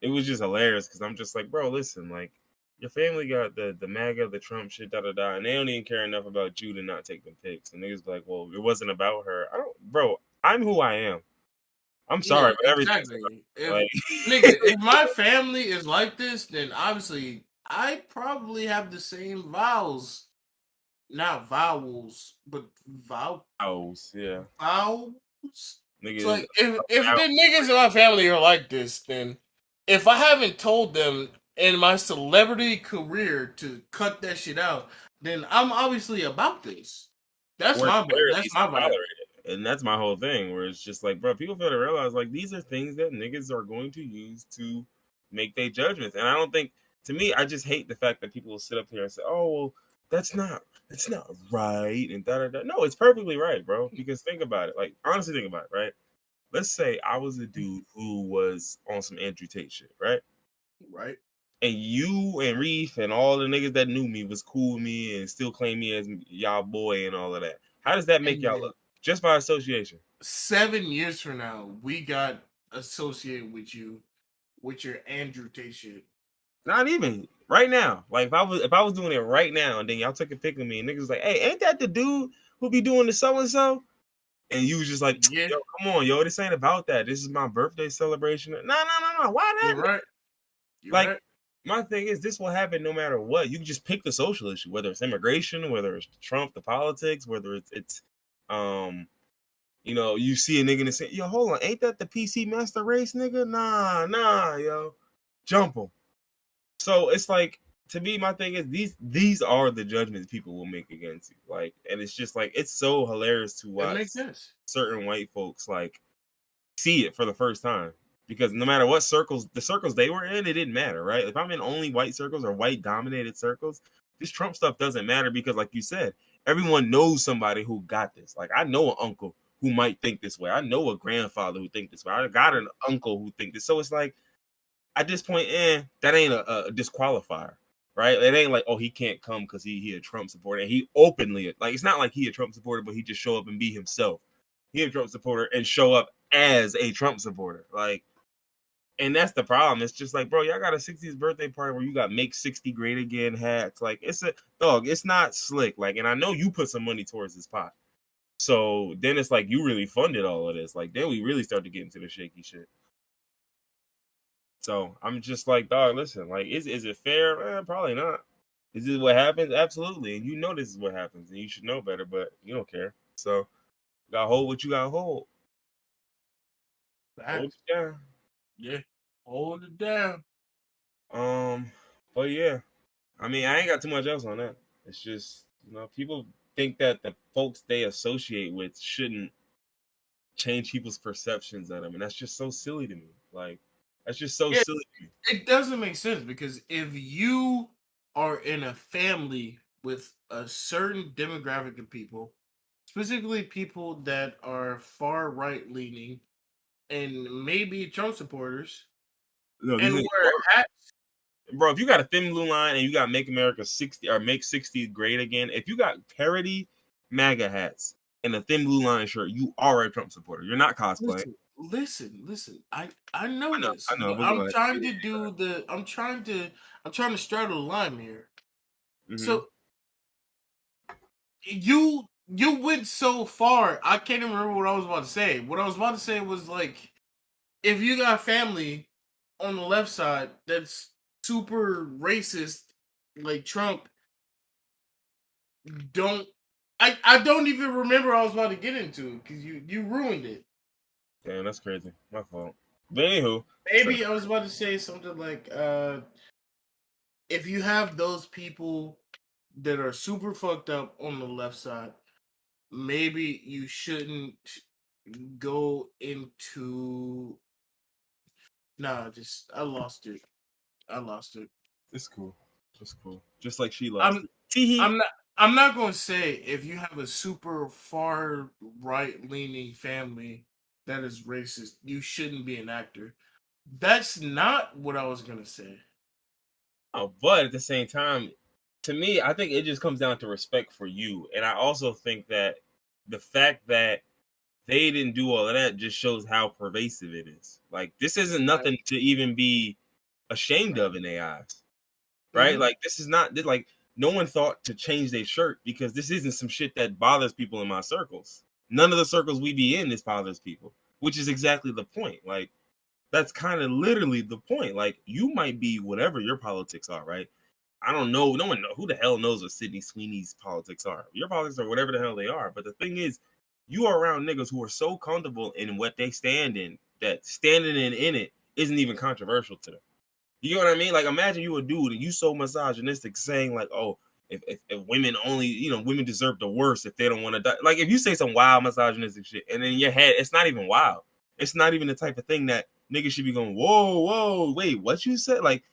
it was just hilarious because I'm just like, bro, listen, like your family got the MAGA, the Trump shit, da da da, and they don't even care enough about you to not take them pics. And niggas be like, well, it wasn't about her. I don't, bro. I'm who I am. I'm Yeah, sorry, but everything's exactly. about If me. nigga, if my family is like this, then obviously I probably have the same vowels, not vowels, but House, yeah, vowels. It's niggas. like if the niggas in my family are like this, then if I haven't told them in my celebrity career to cut that shit out, then I'm obviously about this. Or at the very That's least my vibe. tolerate it. And that's my whole thing, where it's just like, bro, people fail to realize like these are things that niggas are going to use to make their judgments. And I don't think, to me, I just hate the fact that people will sit up here and say, oh, well, that's not right, and da da da. No, it's perfectly right, bro. Because think about it, like honestly, think about it, right? Let's say I was a dude who was on some Andrew Tate shit, right? Right? And you and Reef and all the niggas that knew me was cool with me and still claim me as y'all boy and all of that. How does that make And y'all then look? Just by association. 7 years from now, we got associated with you with your Andrew Tate shit. Not even right now. Like if I was doing it right now and then y'all took a pic of me and niggas was like, hey, ain't that the dude who be doing the so and so? And you was just like, Yeah, yo, come on, yo, this ain't about that. This is my birthday celebration. No. Why you're not? right. You're Like right. my thing is this will happen no matter what. You can just pick the social issue, whether it's immigration, whether it's Trump, the politics, whether it's um you see a nigga and say, yo, hold on, ain't that the PC master race, nigga? Nah, yo. Jump him. So it's like to me, my thing is these are the judgments people will make against you. Like, and it's just like it's so hilarious to It watch makes sense. certain white folks like see it for the first time. Because no matter what circles, the circles they were in, it didn't matter, right? If I'm in only white circles or white dominated circles, this Trump stuff doesn't matter because, like you said, everyone knows somebody who got this. Like I know an uncle who might think this way. I know a grandfather who think this way. I got an uncle who think this. So it's like at this point, that ain't a disqualifier, right? It ain't like, oh, he can't come because he a Trump supporter. And he openly like it's not like he a Trump supporter, but he just show up and be himself. He a Trump supporter and show up as a Trump supporter. Like, and that's the problem. It's just like, bro, y'all got a 60th birthday party where you got make 60 great again hats. Like, it's a dog, it's not slick. Like, and I know you put some money towards this pot. So then it's like you really funded all of this. Like, then we really start to get into the shaky shit. So I'm just like, dog, listen, like, is it fair? Probably not. Is this what happens? Absolutely. And you know this is what happens, and you should know better, but you don't care. So you gotta hold what you gotta hold. Hold Facts. it down. Yeah. Hold it down. Um, but yeah. I mean, I ain't got too much else on that. It's just, people think that the folks they associate with shouldn't change people's perceptions of them, and that's just so silly to me. Like, that's just so Yeah, silly to me. it doesn't make sense because if you are in a family with a certain demographic of people, specifically people that are far right leaning and maybe Trump supporters, No, these and niggas wear work. hats. Bro, if you got a thin blue line and you got make America 60 or make 60 great again, if you got parody MAGA hats and a thin blue line shirt, you are a Trump supporter. You're not cosplay. Listen. I know this, I know, but but go ahead. I'm trying to straddle the line here. Mm-hmm. So you went so far. I can't even remember what I was about to say. What I was about to say was like, if you got family on the left side that's super racist, like Trump, don't I don't even remember what I was about to get into because you ruined it. Damn, that's crazy. My fault. But anywho, so Maybe I was about to say something like, if you have those people that are super fucked up on the left side, maybe you shouldn't go into. Nah, just I lost it. I lost it. It's cool. It's cool. Just like she lost I'm it. Teehee. I'm not I'm not gonna say if you have a super far right leaning family that is racist, you shouldn't be an actor. That's not what I was gonna say. Oh, but at the same time, to me, I think it just comes down to respect for you. And I also think that the fact that they didn't do all of that just shows how pervasive it is. Like, this isn't Right. nothing to even be ashamed Right. of in their eyes, right? Mm-hmm. Like, this is not like no one thought to change their shirt because this isn't some shit that bothers people in my circles. None of the circles we be in, this bothers people, which is exactly the point. Like, that's kind of literally the point. Like, you might be whatever your politics are, right? I don't know. No one know who the hell knows what Sydney Sweeney's politics are. Your politics are whatever the hell they are. But the thing is, you are around niggas who are so comfortable in what they stand in that standing in it isn't even controversial to them. You know what I mean? Like, imagine you a dude and you so misogynistic saying like, oh, if women only, women deserve the worst if they don't want to die. Like, if you say some wild misogynistic shit and in your head, it's not even wild. It's not even the type of thing that niggas should be going, whoa, wait, what you said? Like,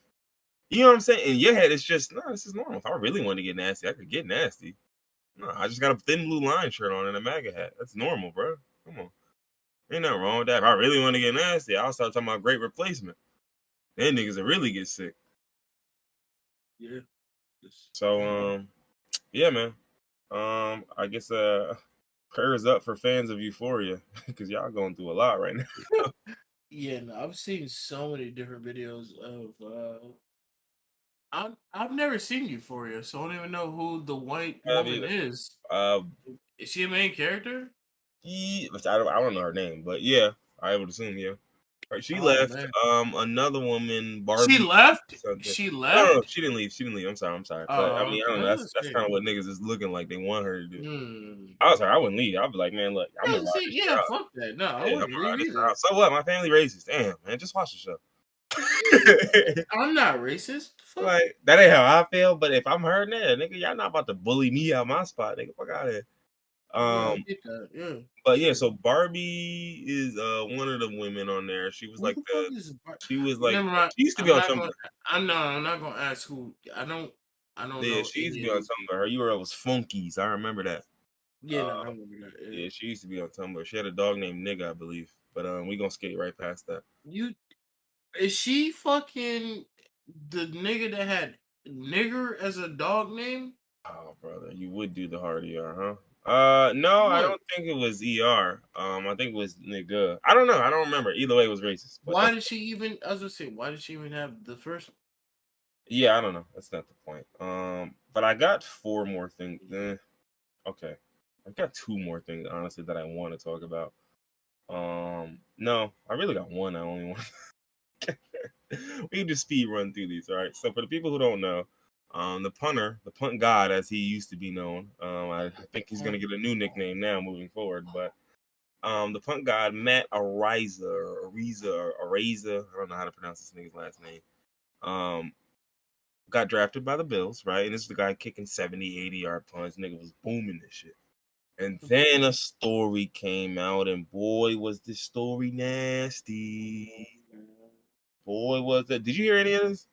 you know what I'm saying? In your head, it's just, no, this is normal. If I really wanted to get nasty, I could get nasty. No, I just got a thin blue line shirt on and a MAGA hat. That's normal, bro. Come on. Ain't nothing wrong with that. If I really want to get nasty, I'll start talking about great replacement. Then niggas will really get sick. Yeah. So, yeah, man. I guess prayers up for fans of Euphoria because y'all going through a lot right now. Yeah, no, I've seen so many different videos of I've never seen Euphoria, so I don't even know who the white woman Either. is. Uh, Is she a main character? I don't know her name, but yeah, I would assume yeah. Right, she Oh left. man. Another woman, She Barbie, left? something. She No, left? she didn't leave. She didn't leave. I'm sorry. But I Oh, mean, I okay. don't know. I was That's gonna kind say. of what niggas is looking like they want her to do. Hmm. I was like, I wouldn't leave. I'd be like, man, look, I'm I gonna was ride say, this shit yeah, out. fuck that. No, I Yeah, I'm wouldn't gonna ride leave this shit either. out. So what? My family racist. Damn, man, just watch the show. I'm not racist. Fuck. Like, that ain't how I feel. But if I'm hurting it, nigga, y'all not about to bully me out my spot, nigga. Fuck out of here. No, I get that. Yeah. But yeah, Sure. so Barbie is one of the women on there. She was Who like the fuck is she was like Never mind. she used to be I'm on not Tumblr. gonna I'm not gonna ask who. I don't Yeah, know she used to any be of on these Tumblr. people. Her URL was Funkies. I remember that. Yeah, no, Uh, I remember that. Yeah. yeah, she used to be on Tumblr. She had a dog named Nigga, I believe. But we gonna skate right past that. You is she fucking the nigga that had nigger as a dog name? Oh, brother, you would do the hard ER, huh? No, I What? don't think it was ER. I think it was Nigga. I don't know. I don't remember. Either way, it was racist. But Why that's did she even? I was gonna say, why did she even have the first? yeah, I don't know. That's not the point. But I got four more things. Okay. I've got two more things, honestly, that I want to talk about. No, I really got one. I only want. We can just speed run through these, all right? So for the people who don't know, the punter, the punt god, as he used to be known, I think he's gonna get a new nickname now moving forward. But the punt god Matt Ariza, I don't know how to pronounce this nigga's last name. Got drafted by the Bills, right? And this is the guy kicking 70, 80-yard punts. Nigga was booming this shit. And then a story came out, and boy, was this story nasty. Boy, was it. Did you hear any of this?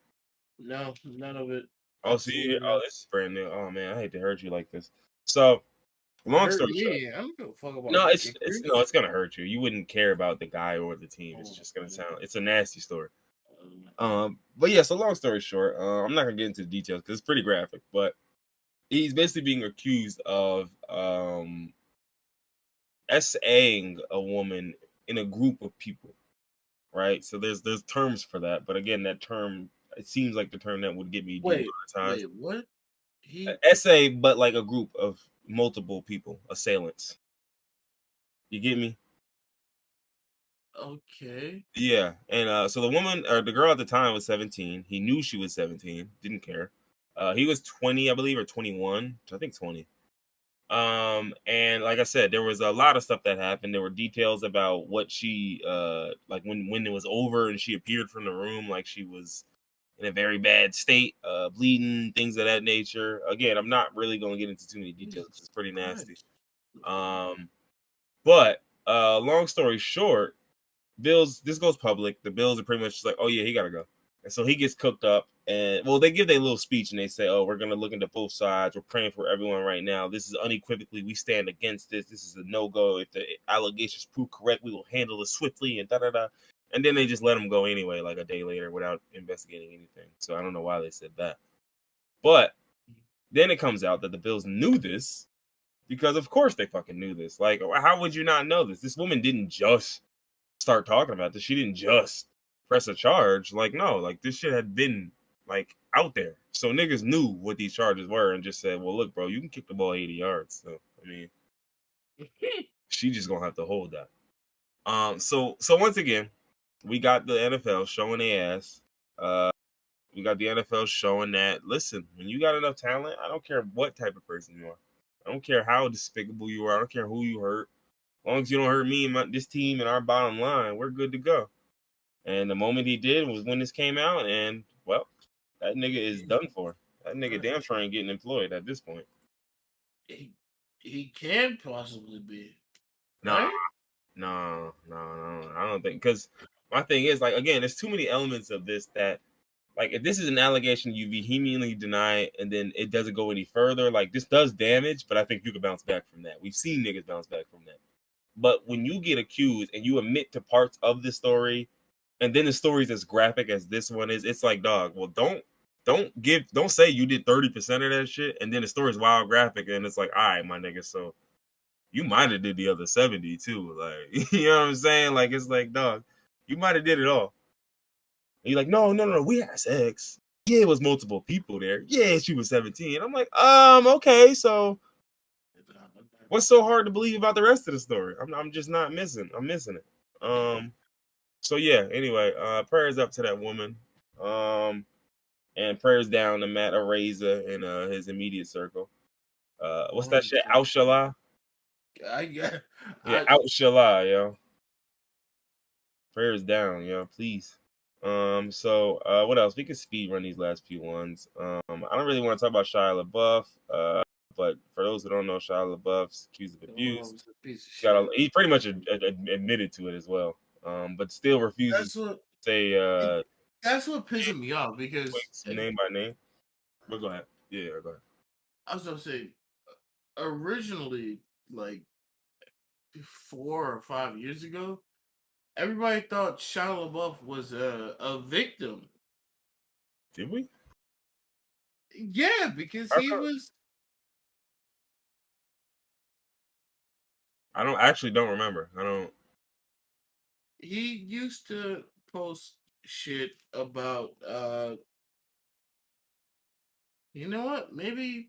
No, none of it. Oh, see, Absolutely oh, not. this is brand new. Oh man, I hate to hurt you like this. So, I long heard. story short, Yeah, I don't give a fuck about no, it's no, kickers. it's gonna hurt you. You wouldn't care about the guy or the team. It's Oh, just gonna man. sound. It's a nasty story. But yeah. So long story short, I'm not gonna get into the details because it's pretty graphic. But he's basically being accused of SAing a woman in a group of people, right? So there's terms for that, but again, that term it seems like the term that would get me Wait, demonetized. wait, what? He SA, but like a group of multiple people, assailants. You get me? okay? Yeah. And so the woman or the girl at the time was 17. He knew she was 17, didn't care. He was 20, I believe, or 21. I think 20. And like I said, there was a lot of stuff that happened. There were details about what she like when it was over and she appeared from the room like she was in a very bad state, bleeding, things of that nature. Again, I'm not really going to get into too many details because it's pretty nasty. But long story short, this goes public. The Bills are pretty much like, oh yeah, he gotta go. And so he gets cooked up, and well, they give their little speech and they say, oh, we're gonna look into both sides. We're praying for everyone right now. This is unequivocally, we stand against this. This is a no-go. If the allegations prove correct, we will handle it swiftly and da-da-da. And then they just let him go anyway, like a day later, without investigating anything. So I don't know why they said that. But then it comes out that the Bills knew this, because of course they fucking knew this. Like, how would you not know this? This woman didn't just start talking about this. She didn't just press a charge. Like, no, like this shit had been like out there. So niggas knew what these charges were and just said, well, look, bro, you can kick the ball 80 yards. So I mean, she just gonna have to hold that. So once again, we got the NFL showing their ass. We got the NFL showing that, listen, when you got enough talent, I don't care what type of person you are. I don't care how despicable you are. I don't care who you hurt. As long as you don't hurt me and this team and our bottom line, we're good to go. And the moment he did was when this came out, and, well, that nigga is done for. That nigga damn sure ain't getting employed at this point. He can possibly be. Nah, right? no, I don't think. Because my thing is, like, again, there's too many elements of this that, like, if this is an allegation you vehemently deny and then it doesn't go any further, like, this does damage, but I think you can bounce back from that. We've seen niggas bounce back from that. But when you get accused and you admit to parts of the story, and then the story's as graphic as this one is, it's like, dog, well, don't say you did 30% of that shit, and then the story's wild graphic, and it's like, all right, my nigga, so you might have did the other 70 too. Like, you know what I'm saying? Like, it's like, dog, you might have did it all. And you're like, no, we had sex. Yeah, it was multiple people there. Yeah, she was 17. I'm like, okay, so what's so hard to believe about the rest of the story? I'm just not missing. I'm missing it. So yeah, anyway, prayers up to that woman. And prayers down to Matt Araiza and his immediate circle. What's that shit? Outshallah? Yeah, Outshallah, yo. Prayers down, yo, please. So what else? We can speed run these last few ones. I don't really want to talk about Shia Labeouf. But for those who don't know, Shia LaBeouf's accused of abuse. He pretty much admitted to it as well. But still refuses to say. That's what pisses me off because name by name. But go ahead. Yeah, go ahead. I was gonna say, originally, like 4 or 5 years ago, everybody thought Shia LaBeouf was a victim. Did we? Yeah, because he was. I don't remember. He used to post shit about you know what? Maybe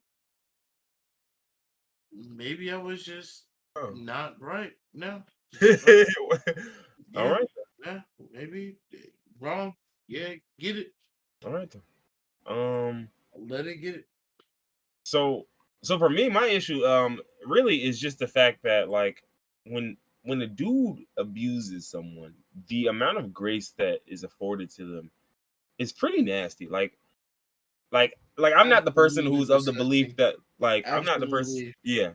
I was just not right. No. All right. Yeah, maybe wrong. Yeah, get it. All right. Then. Let it get it. So for me, my issue really is just the fact that, like, when a dude abuses someone, the amount of grace that is afforded to them is pretty nasty. Like I'm not the person who's of the belief that, like, I'm not the person. Yeah.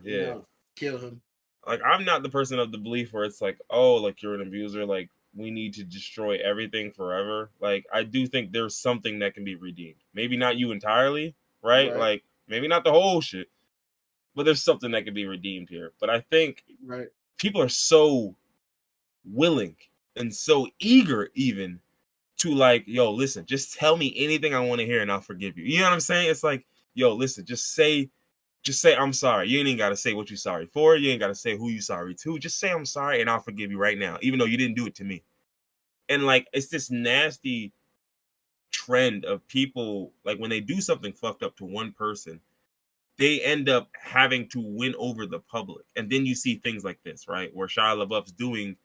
Kill him. Like, I'm not the person of the belief where it's like, oh, like, you're an abuser, like, we need to destroy everything forever. Like, I do think there's something that can be redeemed. Maybe not you entirely, right? Like, maybe not the whole shit, but there's something that can be redeemed here. But I think people are so willing and so eager even to, like, yo, listen, just tell me anything I want to hear and I'll forgive you. You know what I'm saying? It's like, yo, listen, just say I'm sorry. You ain't even got to say what you're sorry for. You ain't got to say who you sorry to. Just say I'm sorry and I'll forgive you right now, even though you didn't do it to me. And, like, it's this nasty trend of people, like, when they do something fucked up to one person, they end up having to win over the public. And then you see things like this, right? Where Shia LaBeouf's doing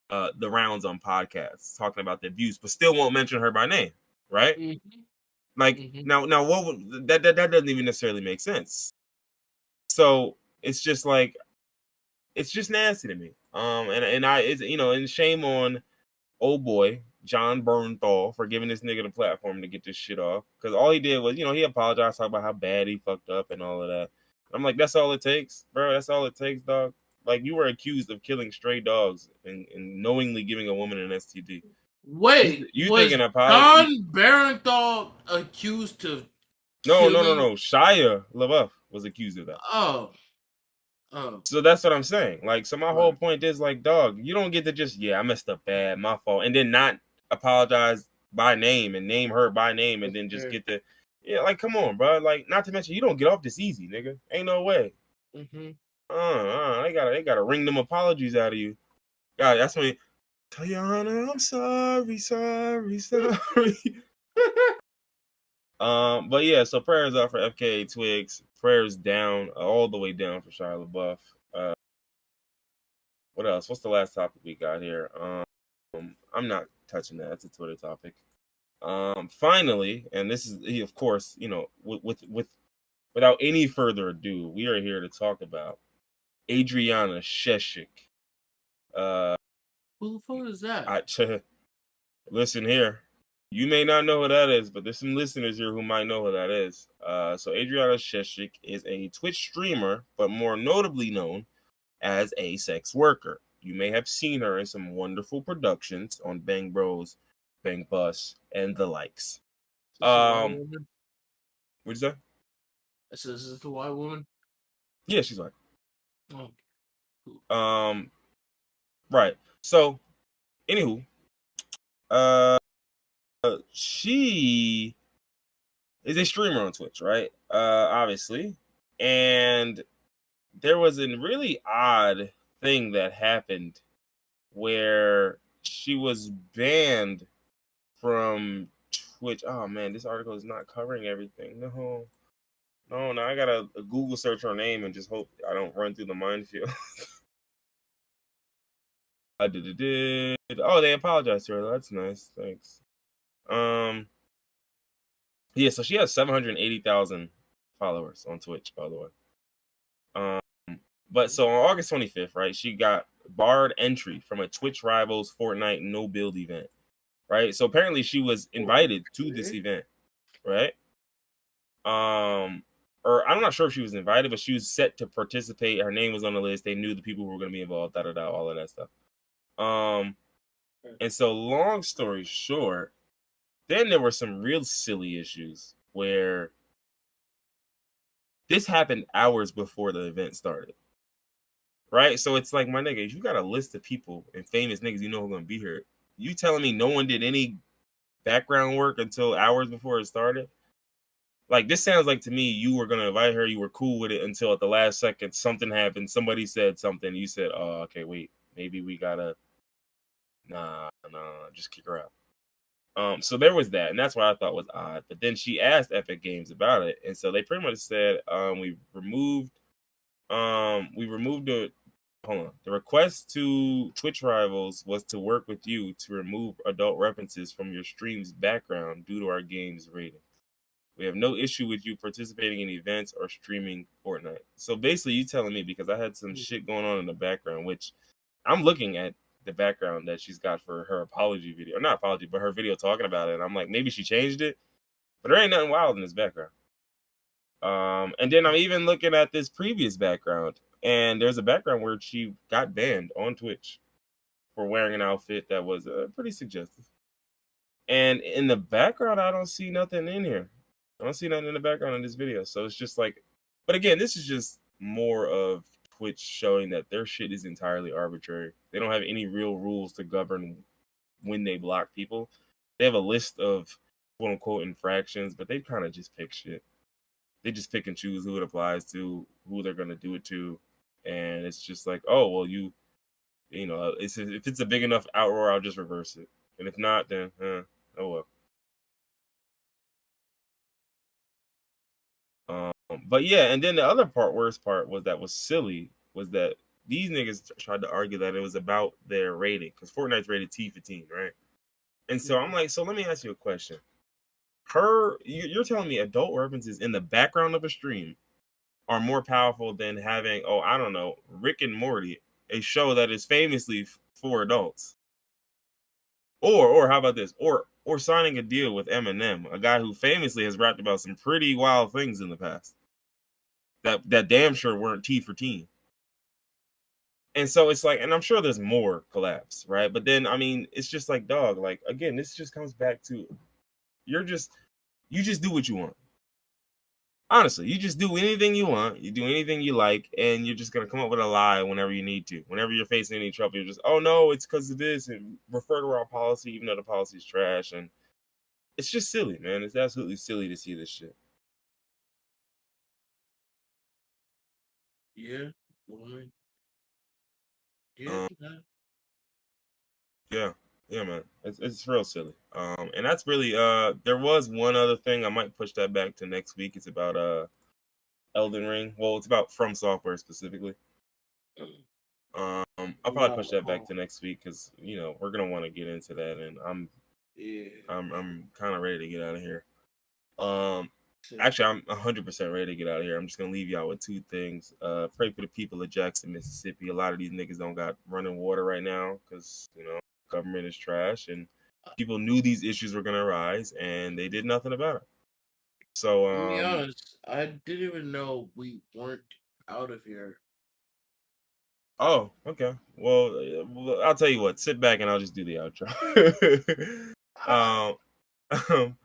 the rounds on podcasts talking about the abuse, but still won't mention her by name, right? Mm-hmm. Like, now what would that doesn't even necessarily make sense. So it's just like, it's just nasty to me. And I, it's, you know, and shame on old boy John Bernthal for giving this nigga the platform to get this shit off. Because all he did was, he apologized, talk about how bad he fucked up and all of that. I'm like, that's all it takes, bro. That's all it takes, dog. Like, you were accused of killing stray dogs and knowingly giving a woman an STD. Wait, you was thinking apology? John Barenthal accused of killing? No. Shia LaBeouf was accused of that. Oh. So that's what I'm saying. Like, so my whole Right. point is, like, dog, you don't get to just, I messed up bad, my fault, and then not apologize by name and name her by name and then just get the, like, come on, bro. Like, not to mention, you don't get off this easy, nigga. Ain't no way. Mm-hmm. They gotta wring them apologies out of you. God, that's when, Tayana, I'm sorry. But yeah, so prayers up for FKA Twigs. Prayers down, all the way down for Shia LaBeouf. What else? What's the last topic we got here? I'm not touching that. That's a Twitter topic. Finally, and this is, of course, without any further ado, we are here to talk about Adriana Sheshek. Who the fuck is that? Listen here. You may not know who that is, but there's some listeners here who might know who that is. So Adriana Sheshek is a Twitch streamer, but more notably known as a sex worker. You may have seen her in some wonderful productions on Bang Bros, Bang Bus, and the likes. What'd you say? Is this the white woman? Yeah, she's white. Oh, cool. Right. So, anywho, she is a streamer on Twitch, right? Obviously. And there was a really odd thing that happened where she was banned from Twitch. Oh man, this article is not covering everything. No, I gotta Google search her name and just hope I don't run through the minefield. I did. Oh, they apologized to her. That's nice. Thanks. Yeah, so she has 780,000 followers on Twitch, by the way. But so on August 25th, right, she got barred entry from a Twitch Rivals Fortnite no build event, right? So apparently she was invited to this event, right? Or I'm not sure if she was invited, but she was set to participate. Her name was on the list. They knew the people who were going to be involved, all of that stuff. And so long story short, then there were some real silly issues where this happened hours before the event started. Right? So it's like, my nigga, you got a list of people and famous niggas you know who are going to be here. You telling me no one did any background work until hours before it started? Like, this sounds like to me you were going to invite her, you were cool with it until at the last second something happened, somebody said something, you said, oh, okay, wait, maybe we gotta, nah, just kick her out. So there was that, and that's what I thought was odd. But then she asked Epic Games about it, and so they pretty much said, we removed the request to Twitch Rivals was to work with you to remove adult references from your stream's background due to our game's rating. We have no issue with you participating in events or streaming Fortnite. So basically, you telling me, because I had some shit going on in the background, which I'm looking at the background that she's got for her apology video. Not apology, but her video talking about it. And I'm like, maybe she changed it, but there ain't nothing wild in this background. And then I'm even looking at this previous background, and there's a background where she got banned on Twitch for wearing an outfit that was pretty suggestive. And in the background, I don't see nothing in here. I don't see nothing in the background in this video. So it's just like, but again, this is just more of Twitch showing that their shit is entirely arbitrary. They don't have any real rules to govern when they block people. They have a list of quote unquote infractions, but they kind of just pick shit. They just pick and choose who it applies to, who they're going to do it to. And it's just like, oh, well, you know, if it's a big enough outroar, I'll just reverse it. And if not, then, oh well. But yeah, and then the other worst part was silly, was that these niggas tried to argue that it was about their rating, because Fortnite's rated T for teen, right? And so I'm like, so let me ask you a question. You're telling me adult references in the background of a stream are more powerful than having, I don't know, Rick and Morty, a show that is famously for adults, Or how about this? Or signing a deal with Eminem, a guy who famously has rapped about some pretty wild things in the past. That damn sure weren't T for teen. And so it's like, and I'm sure there's more collabs, right? But then I mean, it's just like, dog, like again, this just comes back to you just do what you want. Honestly, you just do anything you want, you do anything you like, and you're just gonna come up with a lie whenever you need to. Whenever you're facing any trouble, you're just, oh no, it's because of this, and refer to our policy, even though the policy is trash. And it's just silly, man. It's absolutely silly to see this shit. Yeah, woman. Yeah, Um, yeah, yeah, man. It's real silly. And that's really there was one other thing I might push that back to next week. It's about Elden Ring. Well, it's about From Software specifically. I'll probably push that back to next week because we're gonna want to get into that, and yeah. I'm kind of ready to get out of here. Actually, I'm 100% ready to get out of here. I'm just gonna leave y'all with two things. Pray for the people of Jackson, Mississippi. A lot of these niggas don't got running water right now because government is trash, and people knew these issues were gonna arise, and they did nothing about it. So, To be honest, I didn't even know we weren't out of here. oh, okay. Well, I'll tell you what. Sit back and I'll just do the outro. um,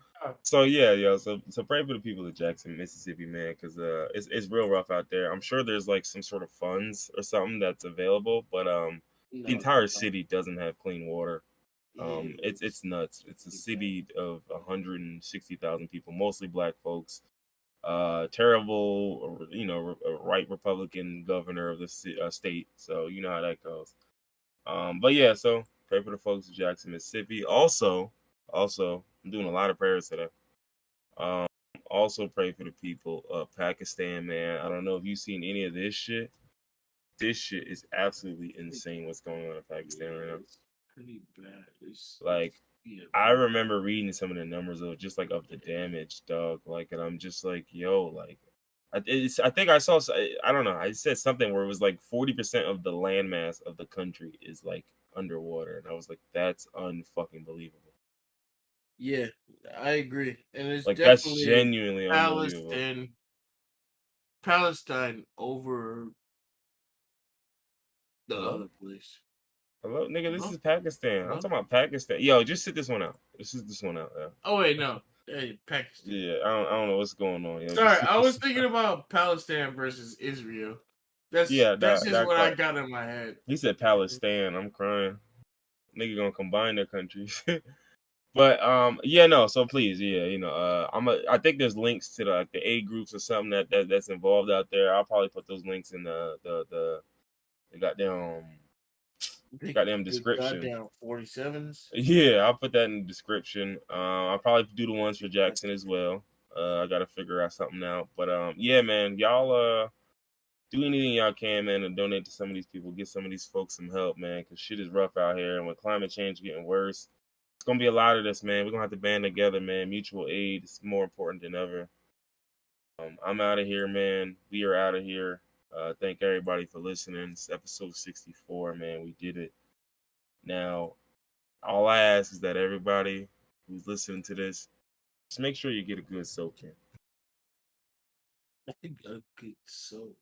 so yeah, yo. So pray for the people of Jackson, Mississippi, man, because it's real rough out there. I'm sure there's like some sort of funds or something that's available, but the No, entire city doesn't have clean water. yeah, It's nuts. It's a city of 160,000 people, mostly black folks. Terrible, a right Republican governor of the state. So you know how that goes. But yeah, so pray for the folks of Jackson, Mississippi. Also, I'm doing a lot of prayers today. Um, also pray for the people of Pakistan, man. I don't know if you've seen any of this shit. This shit is absolutely insane. What's going on in Pakistan right now? it's pretty bad. Like, Yeah, I remember reading some of the numbers of just like of the damage, dog. Like, and I'm just like, yo, like, I think I saw, I don't know, I said something where it was like 40% of the landmass of the country is like underwater, and I was like, that's unfucking believable. yeah, I agree, and it's Like, that's definitely genuinely unbelievable. Palestine, Palestine over the Hello, other place. hello, nigga, this Hello, is Pakistan. I'm hello. talking about Pakistan. Yo, just sit this one out. Just sit this one out. Yeah, Oh wait, no, hey, Pakistan. yeah. I don't know what's going on. Yo, just Sorry, sit I was this. thinking about Palestine versus Israel. Yeah, That's just that what I car. got in my head. He said Palestine. I'm crying. Nigga gonna combine their countries. But yeah, no, so please, yeah, I think there's links to the A groups or something that's involved out there. I'll probably put those links in the goddamn The description. goddamn 47s. Yeah, I'll put that in the description. I'll probably do the ones for Jackson as well. I gotta figure out something out. But yeah, man, y'all do anything y'all can, man, to donate to some of these people, get some of these folks some help, man, because shit is rough out here, and with climate change getting worse, it's gonna be a lot of this, man. We're gonna have to band together, man. Mutual aid is more important than ever. I'm out of here, man. We are out of here. Thank everybody for listening. It's episode 64, man. We did it. Now, all I ask is that everybody who's listening to this, just make sure you get a good soak in. I think a good soak.